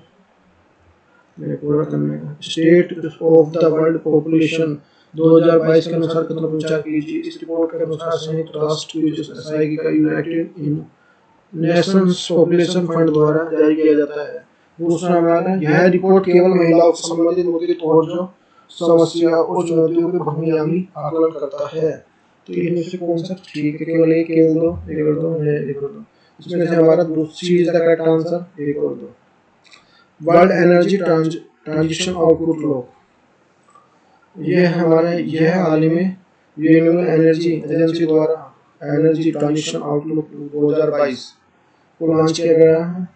पूरा करने का। State of the world population 2022 के अनुसार कितना विचार कीजिए। इस रिपोर्ट के अनुसार संयुक्त राष्ट्र की जो SI का यूनाइटेड नेशंस पॉपुलेशन फंड द्वारा जारी किया जाता है। दूसरा हमारा यह रिपोर्ट केवल महिलाओं से संबंधित मुद्दे और जो समस्या और चुनौतियों के बहुआयामी आकलन करता है। तो इनमें से कौन सा ठीक है? केवल एक, केवल दो, एक और दो। इसमें से हमारा सी इज द करेक्ट आंसर, एक और दो। World energy transition output law, यह आलमी रिन्यूएबल एनर्जी एजेंसी द्वारा एनर्जी ट्रांजिशन आउटलुक 2022 को लॉन्च किया गया है।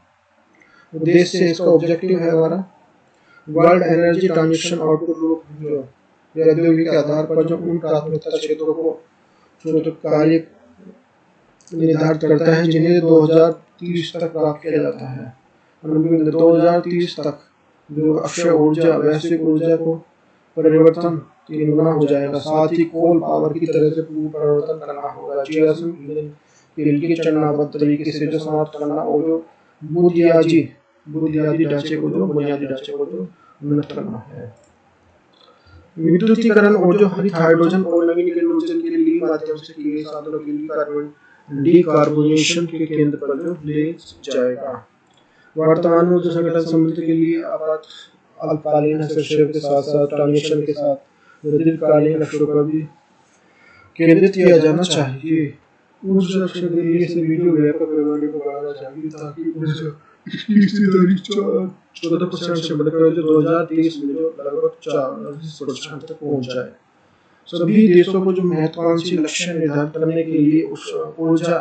उद्देश्य इसका ऑब्जेक्टिव है हमारा world energy transition output law जो प्रौद्योगिकी के आधार पर जो उन प्राथमिकता क्षेत्रों को कार्य निर्धारित करता है जिन्हें 2030 तक प्राप्त किया जाता है। 2030 तक जो अक्षय ऊर्जा वैश्विक ऊर्जा को परिवर्तन 3 गुना हो जाएगा। साथ ही कोल पावर की तरह से परिवर्तन करना होगा। जीवाश्म ईंधन तेल के चरणबद्ध तरीके से जो समाप्त करना और जो बुनियादी ढांचे को जो उन्नत करना है। विद्युतीकरण और जो हरित हाइड्रोजन और नवीकरणीय ऊर्जा के लिए माध्यम से किए गए साधनों के लिए डिकार्बोनेशन के केंद्र पर जो ले जाएगा। वर्तमान में ऊर्जा संगठन समुद्र के लिए अल्पकालीन हस्तक्षेप के साथ साथ ट्रांजिशन के साथ दीर्घकालीन लक्ष्यों पर भी केंद्रित किया जाना चाहिए। ऊर्जा लक्ष्य के लिए से वीडियो व्यापक पैमाने पर बढ़ाना चाहिए ताकि ऊर्जा 14% से बढ़कर 2030 में जो लगभग 40% तक पहुंच जाए। सभी देशों को जो महत्वाकांक्षी लक्ष्य निर्धारित करने के लिए उस ऊर्जा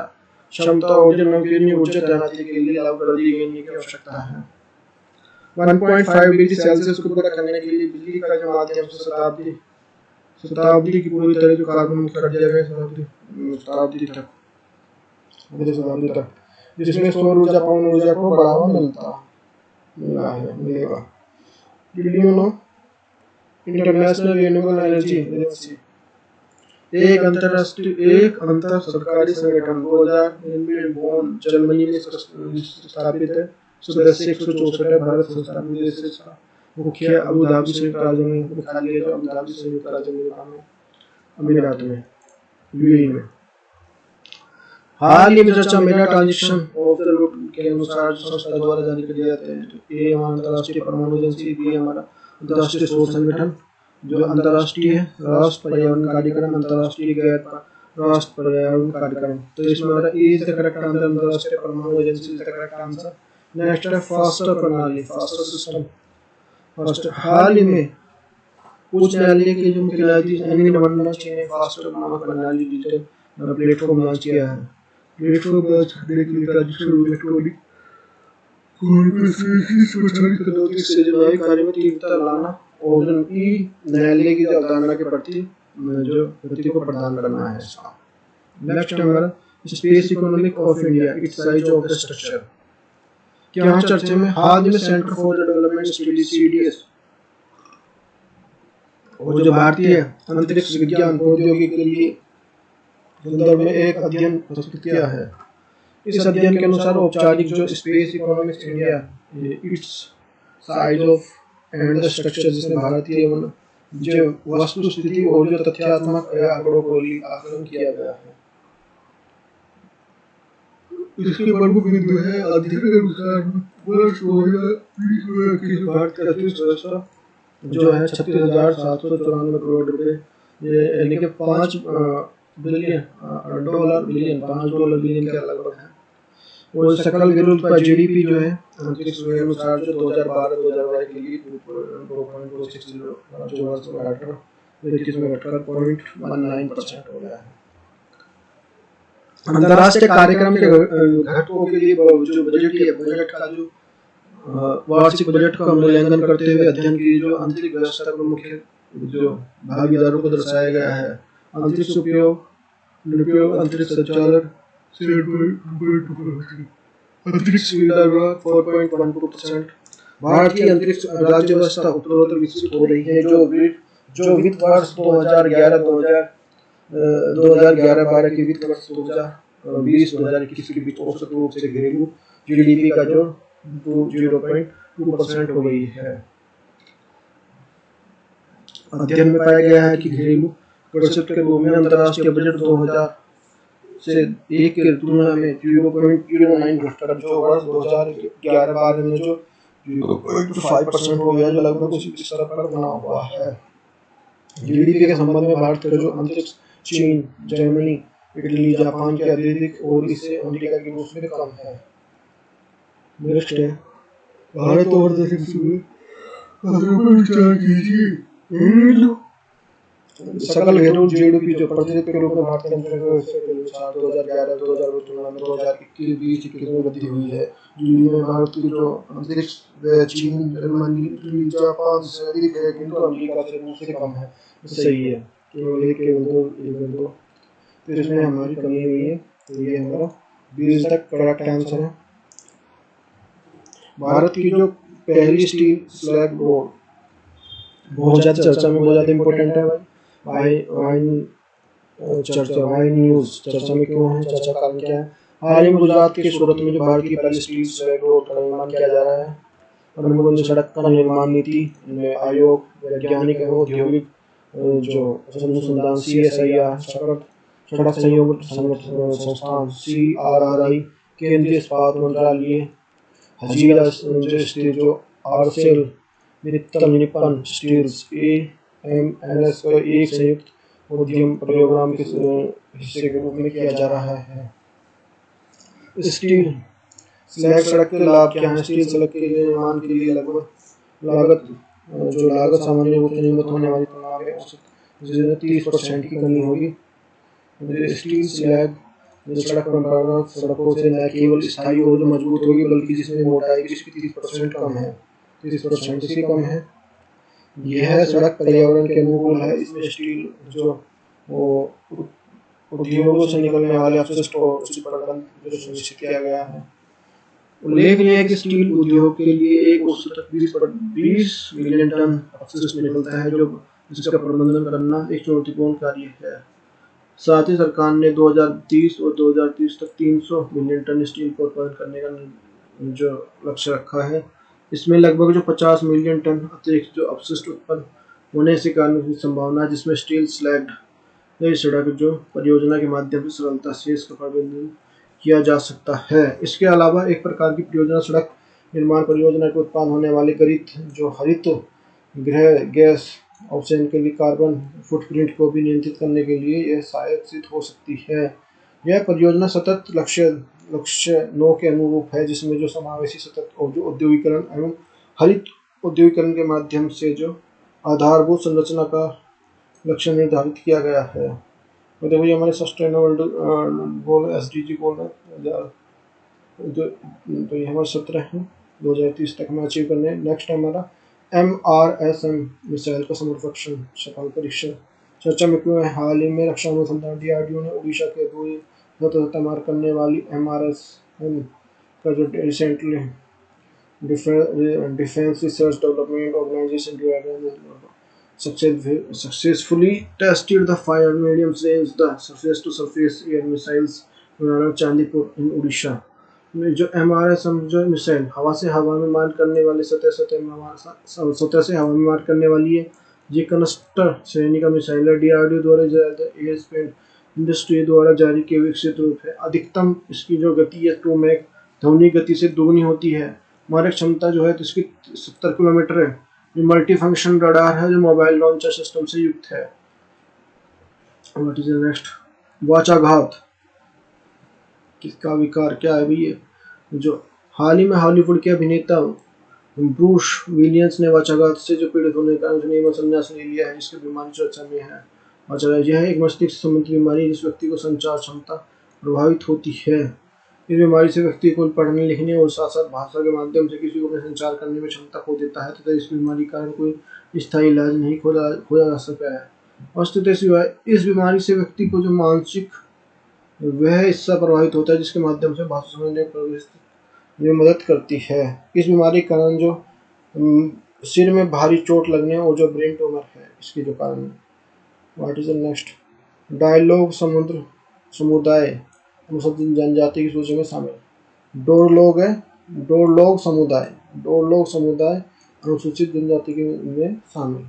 क्षमता और जो नवीकरणीय ऊर्जा तैनाती के लिए लागू कर दी गई की आवश्यकता है। 1.5 डिग्री सेल्सियस को पूरा करने के लिए बिजली का जो माध्यम से शताब्दी की पूरी तरह जो कार्बन मुक्त कर दिया गया शताब्दी तक, जिसमें सौर ऊर्जा पवन ऊर्जा को बढ़ावा मिलेगा। इंटरनेशनल रिन्यूएबल एनर्जी एजेंसी एक अंतर सरकारी संगठन 2000 में बोन जर्मनी में स्थापित है। सदस्य 164 है। भारत संस्थान विदेश का मुख्य अबू धाबी संयुक्त राज्य में मुख्यालय जो अबू धाबी संयुक्त राज्य अमीरात में यूएई में। हाल ही में चर्चा mega transition of the route के अनुसार संस्था द्वारा जारी कर दिया जाता है। ये हमारा अंतर्राष्ट्रीय परमाणु एजेंसी, भी हमारा अंतर्राष्ट्रीय सौर संगठन जो अंतर्राष्ट्रीय राष्ट्र पर्यावरण कार्यक्रम, अंतर्राष्ट्रीय गैर राष्ट्र पर्यावरण कार्यक्रम। तो इसमें हमारा E is the correct answer, अंतरराष्ट्रीय परमाणु agency is the correct answer. Next है फास्टर प्रणाली, फास्टर सिस्टम। फास्टर हाल ही में उच्च न्यायालय के जो मुख्य न्यायाधीश एनवी रमन्ना जी ने फास्टर नामक प्रणाली डिजिटल प्लेटफॉर्म लॉन्च किया है। प्लेटफॉर्म लॉन्च करने के लिए ट्रांजिशनल इलेक्ट्रॉनिक से जो न्यायिक कार्य में तीव्रता लाना और जो ई न्यायालय की जो अवधारणा के प्रति जो गति को प्रदान करना है इसका। नेक्स्ट है हमारा space economic of India, it's size of the structure. क्या चर्चा में हाल में centre for the development study CDS और जो भारतीय अंतरिक्ष विज्ञान प्रौद्योगिकी के लिए संदर्भ में एक अध्ययन प्रस्तुत किया है। इस अध्ययन के अनुसार औपचारिक जो space economics India, it's size of and the structure, जिसमें भारतीय जो वस्तु स्थिति और जो तथ्यात्मक आंकड़ों को आकलन किया गया है। इसके प्रमुख बिंदु है अध्ययन के अनुसार वर्ष 2020 में भारत की अंतरिक्ष व्यवस्था जो है 36,794 करोड़ रुपए, यानी कि $5 बिलियन के लगभग है। और सकल घरेलू उत्पाद GDP जो है अंतरिक्ष के अनुसार जो 2012-2022 के लिए 2.260 जो वर्ष में घटकर 0.19% हो गया है। अंतर्राष्ट्रीय कार्यक्रम के घटकों के लिए जो बजट का जो वार्षिक बजट का मूल्यांकन करते हुए अध्ययन की जो आंतरिक व्यवस्था को मुख्य जो भागीदारों को दर्शाया गया है। अंतरिक्ष उपयोग, अंतरिक्ष संचालन अंतरिक्ष 4.12%। भारत की अंतरिक्ष राज्य व्यवस्था उत्तरोत्तर विकसित हो रही है। जो वित्त वर्ष 2011-12 के वित्त वर्ष 2020-2021 के बीच औसत रूप से घरेलू GDP का जो 0.2% हो गई है। अध्ययन में पाया गया है कि घरेलू प्रतिशत के रूप में अंतर्राष्ट्रीय बजट 2000 से 1 की तुलना में 0.09 घटकर जो वर्ष 2011-12 में जो 0.5% हो गया, जो लगभग उसी स्तर पर बना हुआ है। GDP के संबंध में भारत का जो अंतरिक्ष चीन, जर्मनी, इटली, जापान के अत्यधिक और इससे अमेरिका की रूप में कम है। नेक्स्ट है भारत और सकल घरेलू GDP जो प्रतिशत के रूप में भारतीय अंतरिक्ष के अनुसार 2011-2012 तुलना में 2021-2021 में वृद्धि हुई है। GDP में भारत की जो अंतरिक्ष चीन, जर्मनी, इटली, जापान से अधिक है, किंतु अमेरिका से रूप से कम है। सही है, केवल दो। तो इसमें हमारी कमी हुई है। तो ये हमारा 20 तक करेक्ट आंसर है। भारत की जो पहली स्टील स्लैग बोर्ड बहुत ज्यादा चर्चा में, बहुत ज्यादा इम्पोर्टेंट है भाई। वाई न्यूज चर्चा में क्यों है, चर्चा का कारण क्या है? हाल ही में गुजरात के सूरत में जो भारत की पहली स्टील स्लैग रोड का निर्माण किया जा रहा है। अनुबंध सड़क का निर्माण नीति आयोग, वैज्ञानिक एवं औद्योगिक जो अनुसंधान CSIR, सड़क सहयोग संस्थान CRRI, केंद्रीय इस्पात मंत्रालय, हजीरा स्टील जो आरसेल, निप्पन स्टील्स AMNS का एक संयुक्त उद्यम प्रोग्राम के हिस्से के रूप में किया जा रहा है। स्टील स्लैग सड़क के लाभ क्या है? स्टील सड़क के निर्माण के लिए लागत सामान्य रूप से निर्मित होने वाली तुलना में औसत 30% की कमी होगी। स्टील स्लैग सड़क परंपरागत सड़कों से न केवल स्थायी और मजबूत होगी, बल्कि जिसमें मोटाई भी 30% कम है, 30% से कम है। यह सड़क पर्यावरण के अनुकूल है। इसमें स्टील जो उद्योगों से निकलने वाले अपशिष्ट को उचित प्रबंधन सुनिश्चित किया गया है। उल्लेखनीय है कि स्टील उद्योग के लिए एक औसत 20 मिलियन टन अपशिष्ट निकलता है, जो जिसका प्रबंधन करना एक चुनौतीपूर्ण कार्य है। साथ ही सरकार ने 2030 और 2030 तक 300 मिलियन टन स्टील का उत्पादन करने का जो लक्ष्य रखा है। इसमें लगभग जो 50 मिलियन टन अतिरिक्त जो अपशिष्ट उत्पन्न होने से कारण की संभावना है, जिसमें स्टील स्लैग नई सड़क जो परियोजना के माध्यम से सरलता से इसका प्रबंधन किया जा सकता है। इसके अलावा एक प्रकार की परियोजना सड़क निर्माण परियोजना के उत्पन्न होने वाले हरित गृह गैस ऑक्सीजन के लिए कार्बन फुटप्रिंट को भी नियंत्रित करने के लिए यह सहायक सिद्ध हो सकती है। यह परियोजना सतत लक्ष्य 9 के अनुरूप है, जिसमें जो समावेशी सतत औद्योगिकरण एवं हरित औद्योगिकरण के माध्यम से जो आधारभूत संरचना का लक्ष्य निर्धारित किया गया है। तो देखो ये हमारे सस्टेनेबल गोल SDG गोल है तो ये हमारे 17 हैं 2030 तक हमें अचीव करने हैं। नेक्स्ट है हमारा MRSM मिसाइल का समर्पण सफल परीक्षण चर्चा में क्यों है। हाल ही में रक्षा अनुसंधान DRDO ने उड़ीसा के दूरी सतत मार करने वाली MRSM का जो recently defence research development organisation successfully tested the 5 medium range the surface to surface air missiles Chandipur in Orissa में जो MRSM जो मिसाइल हवा से हवा में मार करने वाले सतह से हवा में मार करने वाली है। ये कनस्टर श्रेणी का मिसाइल है। DRDO द्वारा एयर स्पेस इंडस्ट्री द्वारा जारी किए विकसित रूप है। अधिकतम इसकी जो गति है 2 मैक ध्वनि गति से दोगुनी होती है। मारक क्षमता जो है तो इसकी 70 किलोमीटर है। मल्टी फंक्शन रडार है जो मोबाइल लॉन्चर सिस्टम से युक्त है। व्हाट इज द नेक्स्ट वाचाघात किसका विकार क्या है भैया। जो हाल ही में हॉलीवुड के अभिनेता ब्रूस विलियम्स ने वाचाघात से जो पीड़ित होने का संन्यास ले लिया है, जिसकी बीमारी चर्चा में है। वाचाघात यह एक मस्तिष्क संबंधी बीमारी है जिस व्यक्ति को संचार क्षमता प्रभावित होती है। इस बीमारी से व्यक्ति को पढ़ने लिखने और साथ साथ भाषा के माध्यम से किसी को अपने संचार करने में क्षमता खो देता है तथा इस बीमारी के कारण कोई स्थायी इलाज नहीं खोजा जा सका है। वस्तुतः इस बीमारी से व्यक्ति को जो मानसिक वह हिस्सा प्रभावित होता है जिसके माध्यम से भाषा समझने में मदद करती है। इस बीमारी के कारण जो सिर में भारी चोट लगने और जो ब्रेन ट्यूमर है इसके जो कारण है। What is the next dialogue समुदाय अनुसूचित जनजाति की सूची में शामिल। डोरलोग है डोरलोग समुदाय अनुसूचित जनजाति में शामिल।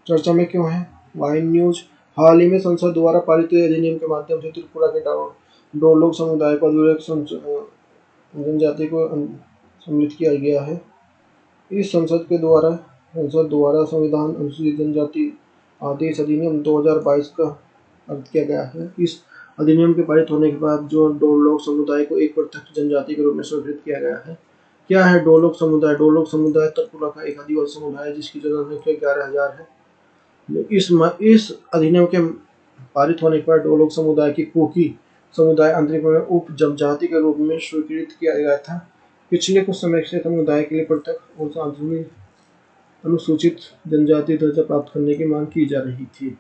चर्चा में क्यों है। वाइन न्यूज हाल ही में संसद द्वारा पारित अधिनियम के माध्यम से त्रिपुरा के डोरलोग समुदाय को जनजाति को सम्मिलित किया गया है। इस संसद द्वारा संविधान अनुसूचित जनजाति आदेश अधिनियम 2022 का अर्थ किया गया है। इस अधिनियम के पारित होने के बाद जो डोरलोग समुदाय को एक प्रत्यक्ष जनजाति के रूप में स्वीकृत किया गया है। क्या है डोरलोग समुदाय। डोरलोग समुदाय त्रिपुरा का एक आदिवासी समुदाय है जिसकी जनसंख्या 11,000 है। इस अधिनियम के पारित होने के बाद डोरलोग समुदाय की कुकी समुदाय आंतरिक में उप जनजाति के रूप में स्वीकृत किया गया था। पिछले कुछ समय से समुदाय के लिए प्रत्यक्ष और सार्वजनिक अनुसूचित जनजाति दर्जा प्राप्त करने की मांग की जा रही थी।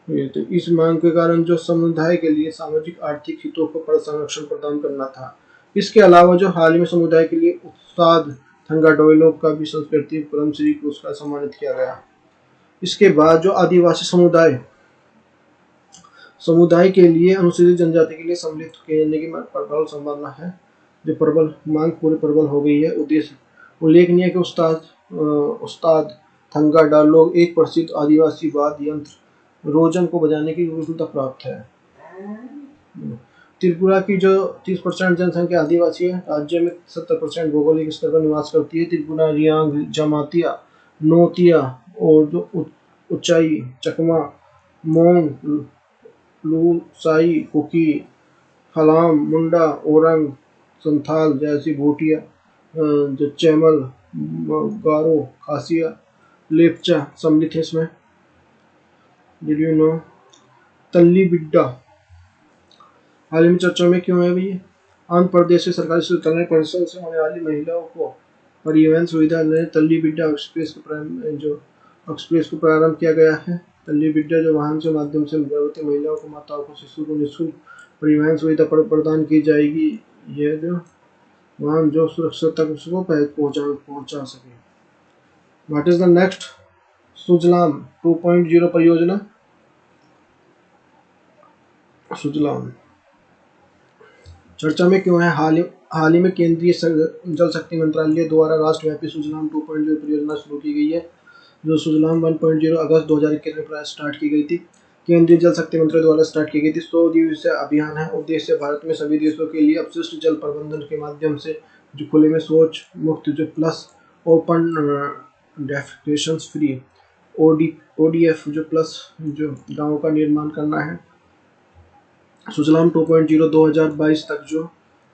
तो इस मांग के कारण जो समुदाय के लिए सामाजिक आर्थिक हितों को संरक्षण प्रदान करना था। इसके अलावा जो हाल ही में समुदाय के लिए उस्ताद थंगा डोयलोग का भी संस्कृति परम श्री पुरस्कार सम्मानित किया गया। इसके बाद जो आदिवासी समुदाय के लिए अनुसूचित जनजाति के लिए सम्मिलित करने की प्रबल संभावना है। जो प्रबल मांग पूरी प्रबल हो गई है। उद्देश्य उल्लेखनीय कि उस्ताद थंगा डोयलोग एक प्रसिद्ध आदिवासी वाद्य यंत्र रोजन को बजाने की विफलता प्राप्त है। त्रिपुरा की जो 30% जनसंख्या आदिवासी है। राज्य में 70% भौगोलिक स्तर पर निवास करती है। त्रिपुरा रियांग जमातिया नोतिया और जो उच्चाई चकमा मोंग लूसाई कुकी हलाम मुंडा ओरंग संथाल जैसी भूटिया जो चैमल गारो खासिया लेपचा सम्मिलित है इसमें। डिड यू नो तल्ली बिड्डा हाल ही में चर्चा में क्यों है भैया। आंध्र प्रदेश के सरकारी अस्पताल में प्रसव से होने वाली महिलाओं को परिवहन सुविधा देने तल्ली बिड्डा एक्सप्रेस को प्रारंभ किया गया है। तल्ली बिड्डा जो वाहन के माध्यम से गर्भवती महिलाओं को माताओं को शिशु को निःशुल्क परिवहन सुविधा प्रदान की जाएगी। यह जो वाहन जो सुरक्षित तक उसको पहुंचा सके। What is the next Sujalam 2.0 परियोजना। सुजलाम चर्चा में क्यों है। हाल ही में केंद्रीय जल शक्ति मंत्रालय द्वारा राष्ट्रव्यापी सुजलाम 2.0 परियोजना शुरू की गई है। जो सुजलाम 1.0 अगस्त 2021 में स्टार्ट की गई थी। केंद्रीय जल शक्ति मंत्रालय द्वारा स्टार्ट की गई थी। 100 दिवसीय अभियान है। उद्देश्य भारत में सभी देशों के लिए अपशिष्ट जल प्रबंधन के माध्यम से जो खुले में शौच मुक्त जो plus open defecation free ODF जो प्लस जो गाँव का निर्माण करना है। सुजलाम 2.0 2022 तक जो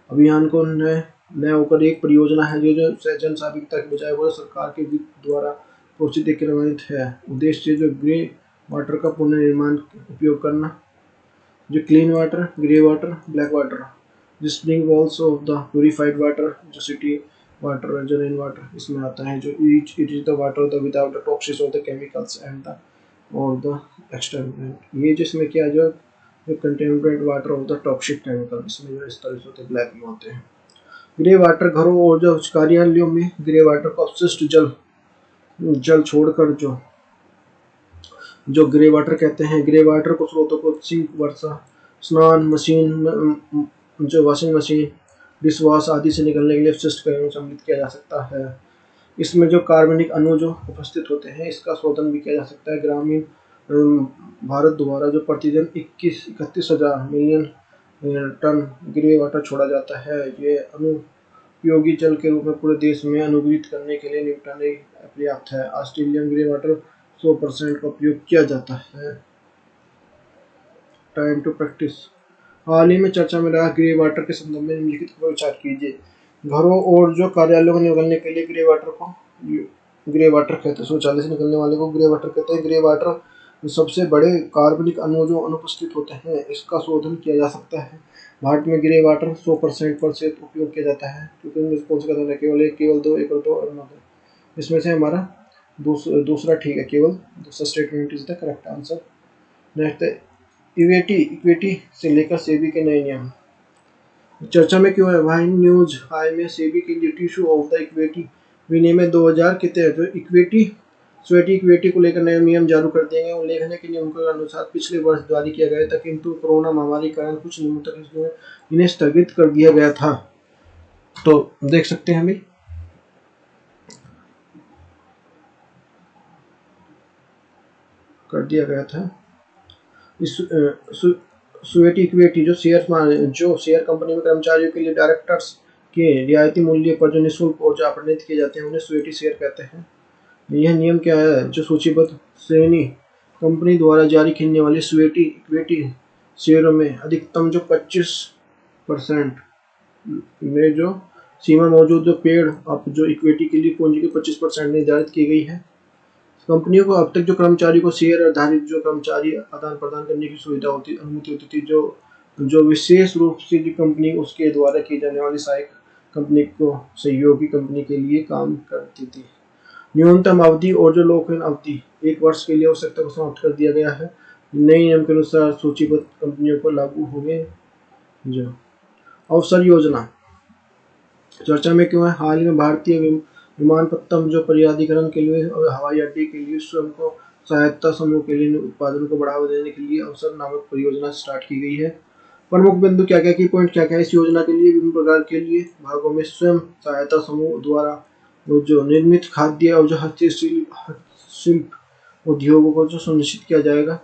अभियान को नए होकर एक परियोजना है जो जो जन सहभागिता के बजाय वो सरकार के वित्त द्वारा पोषित एक क्रियान्वित है। उद्देश्य जो ग्रे वाटर का पुनर्निर्माण उपयोग करना, जो clean water, grey water, black water, distilling walls of the purified water, जो सिटी वाटर, जो रेन वाटर इसमें आता है, जो it is the water the without the toxins of the chemicals and the और द एक्सटर्मिनेंट। ये जिसमें क्या जो contaminated water of the toxic chemical, इसमें जो इस तरह से होते ब्लैक में होते हैं। ग्रे वाटर घरों और जो कार्यालयों में ग्रे वाटर को अपशिष्ट जल छोड़कर जो ग्रे वाटर कहते हैं। ग्रे वाटर को स्रोतों को सिंक, वर्षा, स्नान मशीन, जो वॉशिंग मशीन, डिश वॉश आदि से निकलने के लिए अपशिष्ट में सम्मिलित किया जा सकता है। इसमें जो कार्बनिक अणु जो उपस्थित होते हैं इसका शोधन भी किया जा सकता है। ग्रामीण भारत द्वारा जो प्रतिदिन 31,000 मिलियन टन ग्रे वाटर छोड़ा जाता है। ये अनुपयोगी जल के रूप में पूरे देश में अनुग्रहित करने के लिए निपटाने पर्याप्त है। ऑस्ट्रेलियन ग्रे वाटर 100% का उपयोग किया जाता है। Time to practice. हाल ही में चर्चा में रहा ग्रे वाटर के संदर्भ में निम्नलिखित पर विचार कीजिए। घरों और जो कार्यालयों में निकलने के लिए ग्रे वाटर कहते हैं। शौचालय से निकलने वाले को ग्रे वाटर कहते हैं। ग्रे वाटर सबसे बड़े कार्बनिक अणु जो अनुपस्थित होते हैं इसका शोधन किया जा सकता है। भारत में ग्रे वाटर 100% पर से उपयोग किया जाता है क्योंकि कौन सा कहता है केवल एक, केवल दो, एक और दो और 9। इसमें से हमारा दूसरा ठीक है, केवल दूसरा statement is the correct answer. Next equity से लेकर सेबी के नए नियम चर्चा में क्यों है। वाइन न्यूज हाई में सेबी के लिए इशू ऑफ द इक्विटी विनियम 2000 के तहत इक्विटी को लेकर नए नियम जारी कर दिए गए। उल्लेखनीय के नियम के अनुसार पिछले वर्ष जारी किया गया था किंतु कोरोना महामारी के कारण कुछ नियमों तक इन्हें स्थगित कर दिया गया था। तो देख सकते हैं अभी कर दिया गया था। इस स्वेटी इक्विटी जो शेयर कंपनी में कर्मचारियों के लिए डायरेक्टर्स के रियायती मूल्य पर जो निःशुल्क और जो अपनेत किए जाते हैं उन्हें स्वेटी शेयर कहते हैं। यह नियम क्या है। जो सूचीबद्ध श्रेणी कंपनी द्वारा जारी करने वाले स्वेटी इक्विटी शेयरों में अधिकतम जो 25% में जो सीमा मौजूद जो पेड़ अब जो इक्विटी के लिए पूंजी के 25% निर्धारित की गई है। कंपनियों को अब तक जो कर्मचारी को शेयर आधारित जो कर्मचारी आदान प्रदान करने की सुविधा अनुमति होती थी जो विशेष रूप से जो कंपनी उसके द्वारा की जाने वाली सहायक कंपनी को सहयोगी कंपनी के लिए काम करती थी। न्यूनतम अवधि और जो लॉक इन अवधि 1 वर्ष के लिए आवश्यकता को समाप्त कर दिया गया है। नए नियम के अनुसार सूचीबद्ध कंपनियों पर लागू होंगे। जो अवसर योजना चर्चा में क्यों है। हाल ही में भारतीय विमानपत्तन जो प्राधिकरण के लिए और हवाई अड्डे के लिए स्वयं को सहायता समूह के लिए उत्पादन को बढ़ावा देने के लिए अवसर नामक परियोजना स्टार्ट की गई है। प्रमुख बिंदु क्या क्या की पॉइंट क्या क्या है इस योजना के लिए। विभिन्न प्रकार के लिए भागों में स्वयं सहायता समूह द्वारा जो निर्मित खाद्य और जो हस्तशिल्प उद्योगों को जो सुनिश्चित किया जाएगा।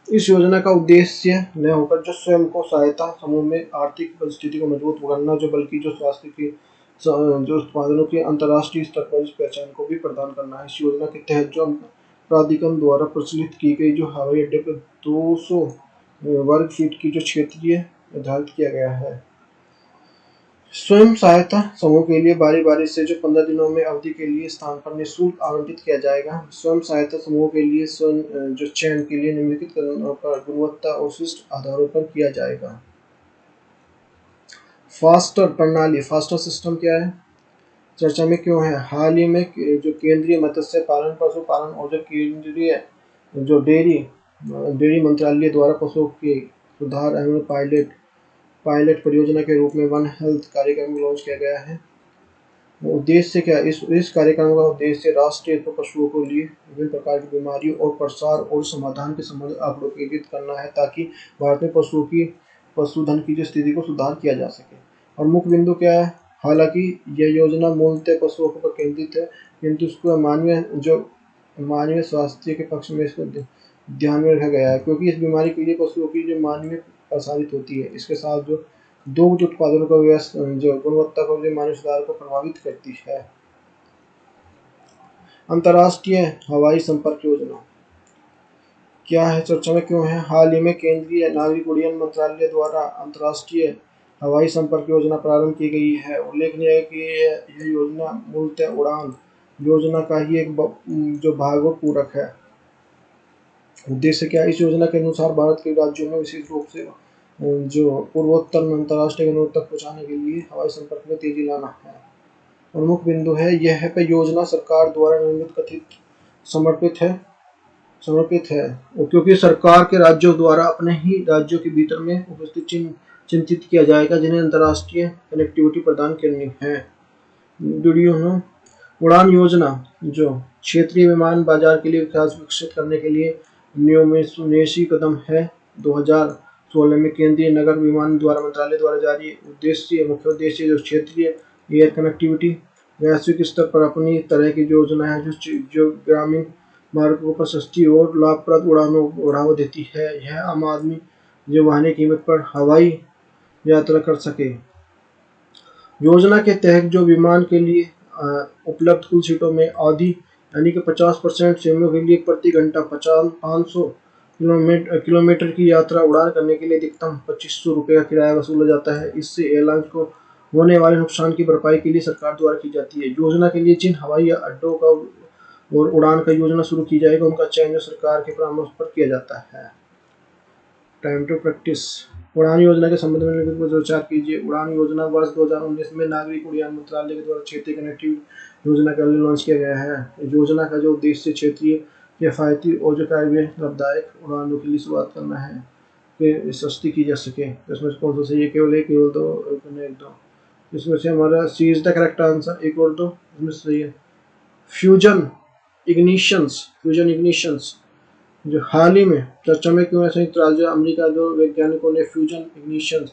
इस योजना का उद्देश्य न होकर जो स्वयं को सहायता समूह में आर्थिक परिस्थिति को मजबूत करना जो बल्कि जो स्वास्थ्य के जो उत्पादनों के अंतर्राष्ट्रीय स्तर पर इस पहचान को भी प्रदान करना है। इस योजना के तहत जो प्राधिकरण द्वारा प्रचलित की गई जो हवाई अड्डे पर 200 वर्ग फीट की जो क्षेत्रीय निर्धारित किया गया है। स्वयं सहायता समूह के लिए बारी बारी से जो 15 दिनों में अवधि के लिए स्थान पर निःशुल्क आवंटित किया जाएगा। स्वयं सहायता समूह के लिए स्वयं जो चयन के लिए निम्नलिखित कदमों पर गुणवत्ता और विशिष्ट आधारों पर किया जाएगा। फास्टर प्रणाली फास्टर सिस्टम क्या है। चर्चा में क्यों है। हाल ही में जो केंद्रीय मत्स्य पालन, पशुपालन और जो केंद्रीय जो डेयरी मंत्रालय द्वारा पशुओं के सुधार एवं पायलट परियोजना के रूप में वन हेल्थ कार्यक्रम लॉन्च किया गया है। उद्देश्य क्या। इस कार्यक्रम का उद्देश्य राष्ट्रीय पशुओं को लिए विभिन्न प्रकार की बीमारियों और प्रसार और समाधान के संबंध आंकड़ों को एकत्रित करना है ताकि भारत में पशुधन की जो स्थिति को सुधार किया जा सके। और मुख्य बिंदु क्या है। हालांकि यह योजना मूलतः पशुओं पर केंद्रित है किंतु उसको मानवीय स्वास्थ्य के पक्ष में इसको ध्यान में रखा गया है क्योंकि इस बीमारी के लिए पशुओं की जो मानवीय प्रसारित होती है। इसके साथ जो दुग्ध उत्पादनों का जो गुणवत्ता को जो मानवीय सुधार को प्रभावित करती है। अंतर्राष्ट्रीय हवाई संपर्क योजना क्या है, चर्चा में क्यों है? हाल ही में केंद्रीय नागरिक उड्डयन मंत्रालय द्वारा अंतर्राष्ट्रीय हवाई संपर्क योजना प्रारंभ की गई है। उल्लेखनीय है कि यह योजना मूलतः उड़ान योजना का ही एक जो भाग व पूरक है। उद्देश्य क्या है? इस योजना के अनुसार भारत के राज्यों में विशेष रूप से जो पूर्वोत्तर में अंतर्राष्ट्रीय गंतव्यों तक पहुंचाने के लिए हवाई संपर्क में तेजी लाना है। प्रमुख बिंदु है यह पे योजना सरकार द्वारा निर्मित कथित समर्पित है और क्योंकि सरकार के राज्यों द्वारा अपने ही राज्यों के भीतर में उपस्थित चिंतित किया जाएगा जिन्हें अंतर्राष्ट्रीय कनेक्टिविटी प्रदान करनी है। उड़ान योजना जो क्षेत्रीय विमान बाजार के लिए विकास विकसित करने के लिए न्यूमेसी कदम है। 2016 में केंद्रीय नगर विमान द्वारा मंत्रालय द्वारा जारी मुख्य उद्देश्य जो क्षेत्रीय एयर कनेक्टिविटी वैश्विक स्तर पर अपनी तरह की योजना है जो ग्रामीण मार्गों पर सस्ती और लाभप्रद उड़ानों को बढ़ावा देती है। यह आम आदमी जो वाहन कीमत पर हवाई यात्रा कर सके। योजना के तहत जो विमान के लिए उपलब्ध कुल सीटों में आधी यानी कि 50% श्रेणियों के लिए प्रति घंटा 500 किलोमीटर की यात्रा उड़ान करने के लिए अधिकतम 2500 रुपये का किराया वसूला जाता है। इससे एयरलाइंस को होने वाले नुकसान की भरपाई के लिए सरकार द्वारा की जाती है। योजना के लिए जिन हवाई अड्डों का और उड़ान का योजना शुरू की जाएगा उनका चयन सरकार के परामर्श पर किया जाता है। Time to practice. उड़ान योजना के संबंध में निम्नलिखित पर विचार कीजिए। उड़ान योजना वर्ष 2019 में नागरिक उड्डयन मंत्रालय के द्वारा क्षेत्रीय कनेक्टिविटी योजना का लॉन्च किया गया है। योजना का जो उद्देश्य क्षेत्रीय किफायती और जो कार्य लाभदायक उड़ानों के लिए शुरुआत करना है कि सस्ती की जा सके। इसमें कौन सा सही है? केवल एक, केवल दो, एक दो। इसमें से हमारा सी इज द करेक्ट आंसर। एक और दो इसमें सही है। फ्यूजन इग्निशंस जो हाल ही में चर्चा में क्यों है? संयुक्त राज्य अमेरिका जो वैज्ञानिकों ने फ्यूजन इग्निशन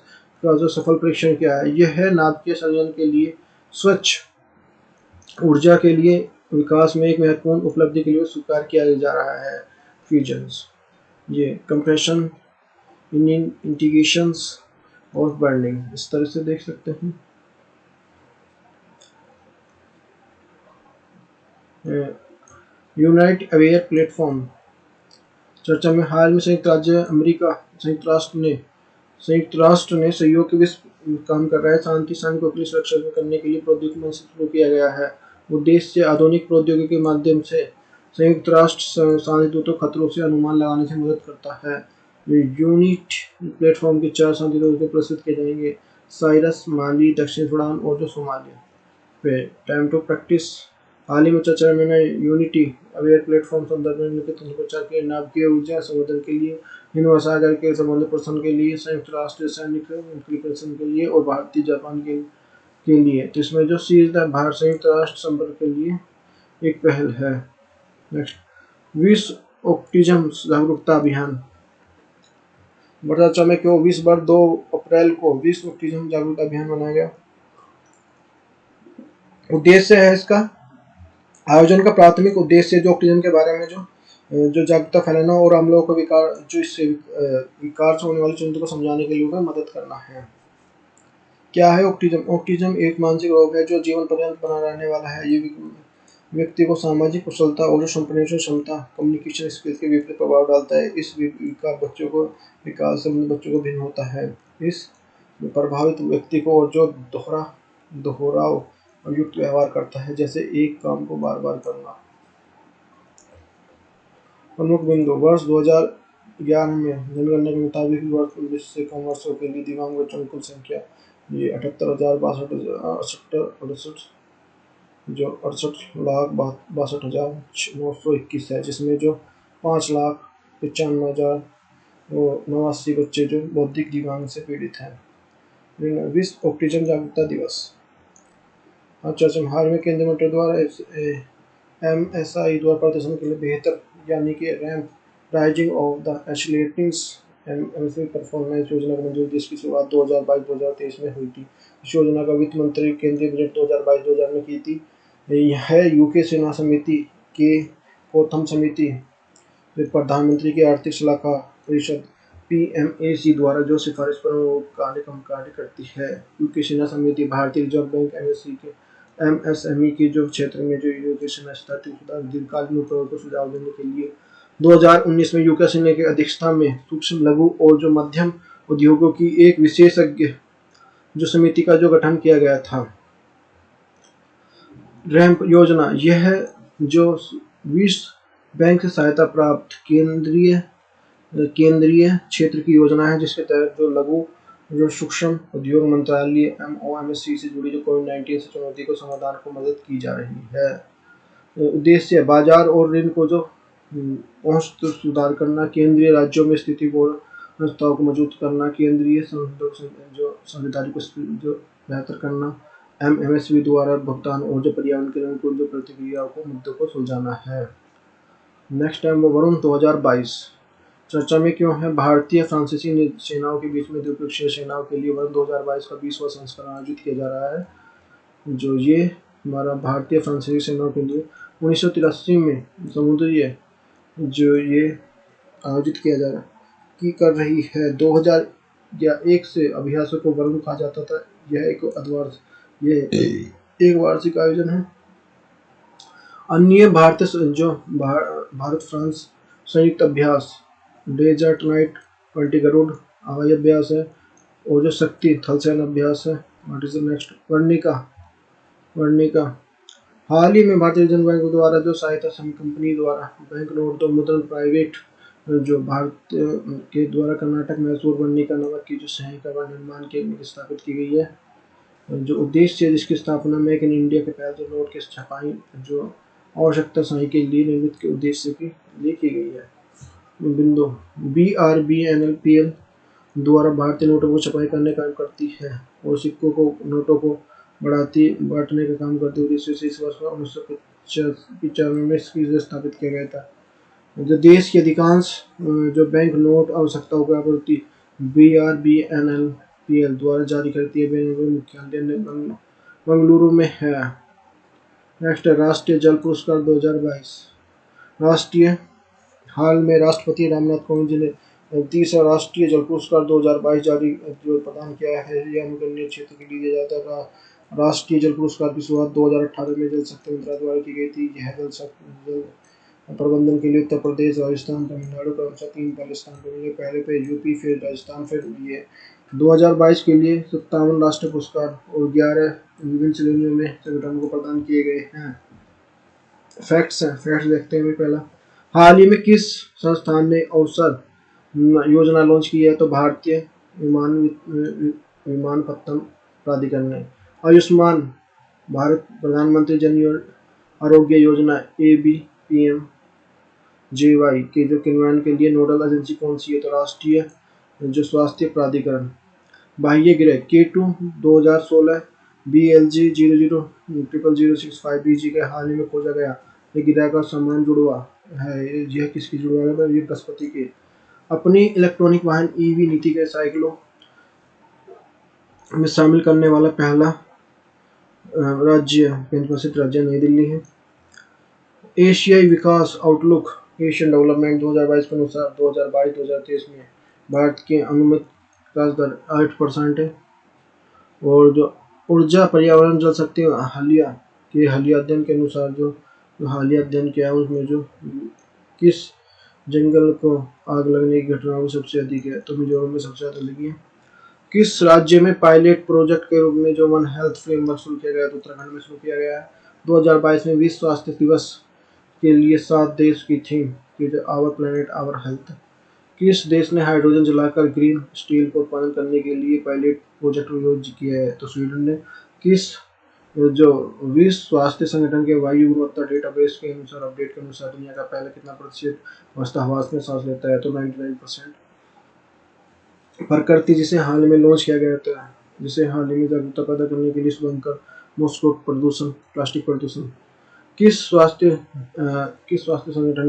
का जो सफल परीक्षण किया है यह है नाभिकीय संयोजन के लिए स्वच्छ ऊर्जा के लिए विकास में एक महत्वपूर्ण उपलब्धि के लिए स्वीकार किया जा रहा है। फ्यूजन्स ये कंप्रेशन इंटीग्रेशंस और बर्निंग इस तरह से देख सकते हैं। यूनाइट अवेयर प्लेटफॉर्म चर्चा में हाल में संयुक्त राष्ट्र ने सहयोग के काम कर रहा है। शांति को अपनी सुरक्षा करने के लिए प्रौद्योगिकी शुरू किया गया है। उद्देश्य आधुनिक प्रौद्योगिकी के माध्यम से संयुक्त राष्ट्र शांति दूतों खतरों से अनुमान लगाने से मदद करता है। यूनिट प्लेटफॉर्म के 4 शांति दूत प्रस्तुत किए जाएंगे। साइरस, माली, दक्षिण सूडान और जो सोमालिया पे। Time to practice. हाल ही में चर्चा में मैंने यूनिटी अवेयर प्लेटफॉर्म संदर्भ में निम्नलिखित प्रचार के नाभिकीय ऊर्जा संवर्धन के लिए, हिंद महासागर के संबंध प्रश्न के लिए, संयुक्त राष्ट्र सैनिक इंटीग्रेशन के लिए और भारतीय जापान के लिए। तो इसमें जो सीधा भारत संयुक्त राष्ट्र संपर्क के लिए एक पहल है। नेक्स्ट, विश्व ऑटिज्म जागरूकता अभियान चर्चा में क्यों 2 अप्रैल को विश्व ऑटिज्म जागरूकता अभियान मनाया गया? उद्देश्य है इसका आयोजन का प्राथमिक उद्देश्य जो ऑटिज्म के बारे में जो जागरूकता फैलाना और हम लोगों को विकार से होने वाली चुनौतियों को समझाने के लिए मदद करना है। क्या है ऑटिज्म? ऑटिज्म एक मानसिक रोग है जो जीवन पर्यंत बना रहने वाला है। ये व्यक्ति को सामाजिक कुशलता और संप्रेषण क्षमता कम्युनिकेशन स्किल्स के विपरीत प्रभाव डालता है। इस विकार विकास से बच्चों को भिन्न होता है। इस प्रभावित व्यक्ति को जो दोहराव युक्त व्यवहार करता है, जैसे एक काम को बार बार करना। प्रमुख बिंदु वर्ष 2011 में जनगणना के मुताबिक वर्ष 19 से कम वर्षों के लिए दिव्यांग बच्चों की कुल संख्या ये 78,068 जो 68,62,921 है, जिसमें जो 5,95,89 बच्चे जो बौद्धिक दिव्यांग से पीड़ित हैं। विश्व ऑटिज्म जागरूकता दिवस चर्चा में हाल में केंद्रीय मंत्री द्वारा MSI द्वारा प्रदर्शन के लिए बेहतर यानी कि ramp rising of the escalating MSI performance योजना को मंजूरी दी। इसकी शुरुआत 2022-2023 में हुई थी। इस योजना का वित्त मंत्री केंद्रीय बजट 2022-2000 में की थी। यह यूके सेना समिति के कोथम समिति प्रधानमंत्री की आर्थिक सलाहकार परिषद PMAC द्वारा जो सिफारिश पर कार्य करती है। यूके सेना समिति भारतीय रिजर्व बैंक MSI के एमएसएमई के जो क्षेत्र में जो इनोवेशन स्टार्टअप सुधार दीर्घकालीन उपयोग को सुझाव देने के लिए 2019 में यूके सिन्हा की अध्यक्षता में सूक्ष्म लघु और जो मध्यम उद्योगों की एक विशेषज्ञ जो समिति का जो गठन किया गया था। रैंप योजना, यह जो विश्व बैंक से सहायता प्राप्त केंद्रीय क्षेत्र की योजना है, जिसके तहत जो लघु जो सूक्ष्म उद्योग मंत्रालय एमओएमएससी से जुड़ी जो कोविड-19 से चुनौती को समाधान को मदद की जा रही है। उद्देश्य बाजार और ऋण को जो पहुंच सुधार करना, केंद्रीय राज्यों में स्थिति को संस्थाओं को मजबूत करना, केंद्रीय जो साझेदारी को जो बेहतर करना, एमएमएसवी द्वारा भुगतान और जो पर्यावरण के अनुकूल जो प्रतिक्रियाओं को मुद्दों को सुलझाना है। नेक्स्ट टाइम वरुण 2022 चर्चा में क्यों है। भारतीय फ्रांसीसी सेनाओं के बीच में द्विपक्षीय सेनाओं के लिए वरुण 2022 का 20वां संस्करण आयोजित किया जा रहा है। जो ये हमारा भारतीय फ्रांसीसी सेनाओं के लिए 1983 में समुद्रीय जो ये आयोजित किया जा रहा की कर रही है। 2001 से अभ्यासों को वरुण कहा जाता था। यह एक वार्षिक आयोजन है। अन्य भारत फ्रांस संयुक्त अभ्यास डेजर्ट नाइट, पंटी गरुड़ हवाई अभ्यास है, और जो शक्ति थल सेना अभ्यास है। नेक्स्ट वर्णिका हाल ही में भारतीय रिजर्व बैंक द्वारा जो सहायता कंपनी द्वारा बैंक नोट तो मुद्रण प्राइवेट जो भारत के द्वारा कर्नाटक मैसूर वर्णिका नमक की जो सहायता निर्माण के लिए स्थापित की गई है। जो उद्देश्य है जिसकी स्थापना मेक इन इंडिया के तहत जो नोट की छपाई जो आवश्यकता सहाय के लिए निर्मित के उद्देश्य की लिए की गई है। बिंदु BRBNLPL द्वारा भारतीय नोटों को छपाई करने का काम करती है और सिक्कों को नोटों को बांटने का काम करते उद्देश्य से इस वर्ष 1995 में इसकी स्थापित किया गया था। जो देश की अधिकांश जो बैंक नोट आवश्यकताओं की आपूर्ति BRBNLPL द्वारा जारी करती है। मुख्यालय बेंगलुरु में है। नेक्स्ट राष्ट्रीय जल पुरस्कार 2022 हाल में राष्ट्रपति रामनाथ कोविंद जी ने 30वां राष्ट्रीय जल पुरस्कार 2022 जारी जो प्रदान किया है। यह अनुकरणीय क्षेत्र के लिए दिया जाता है। राष्ट्रीय जल पुरस्कार की शुरुआत 2018 में जल शक्ति मंत्रालय द्वारा की गई थी। यह जल प्रबंधन के लिए उत्तर प्रदेश, राजस्थान, तमिलनाडु क्रमशः 3 पहले स्थान पर मिले। पहले पे यूपी, फिर राजस्थान, फिर ये 2022 के लिए 57 राष्ट्रीय पुरस्कार और 11 विभिन्न श्रेणियों में संगठनों को प्रदान किए गए हैं। फैक्ट्स देखते हैं। पहला, हाल ही में किस संस्थान ने अवसर योजना लॉन्च की है। तो भारतीय विमानपत्तन प्राधिकरण ने। आयुष्मान भारत प्रधानमंत्री जन आरोग्य योजना ABPMJY के जो क्रियान्वयन के लिए नोडल एजेंसी कौन सी है। तो राष्ट्रीय जो स्वास्थ्य प्राधिकरण। बाह्य ग्रह K2 2016 BLG 000065BG के हाल ही में खोजा गया। ये ग्रह का समान जुड़वा है। यह किसकी जुड़वा है। ये बृहस्पति के। अपनी इलेक्ट्रॉनिक वाहन EV नीति के साइकिलों में शामिल करने वाला पहला केंद्रशासित राज्य नई दिल्ली है। एशियाई विकास आउटलुक एशियन डेवलपमेंट 2022 के अनुसार 2022-2023 में भारत की अनुमानित विकास दर 8% है। और जो ऊर्जा, पर्यावरण, जल शक्ति हालिया अध्ययन के अनुसार जो हालिया अध्ययन किया है उसमें जो किस जंगल को आग लगने की घटनाओं सबसे अधिक है। तो मिजोरम में सबसे ज्यादा लगी है। किस राज्य में पायलट प्रोजेक्ट के रूप में जो वन हेल्थ फ्रेमवर्क शुरू किया गया। तो उत्तराखंड में शुरू किया गया है। 2022 में विश्व स्वास्थ्य दिवस के लिए 7 देश की theme our planet our health. किस देश ने हाइड्रोजन जलाकर ग्रीन स्टील को उत्पादन करने के लिए पायलट प्रोजेक्ट योजित किया है। तो स्वीडन ने। किस जो विश्व स्वास्थ्य संगठन के वायु गुणवत्ता डेटाबेस के अनुसार अपडेट के अनुसार दुनिया का पहले कितना प्रतिशत अवस्था हवा में सांस लेता है। तो 99%। प्रकृति जिसे हाल में लॉन्च किया गया था, जिसे हाल ही में जागरूकता पैदा करने के लिए शुभंकर मॉस्को प्लास्टिक प्रदूषण। किस स्वास्थ्य संगठन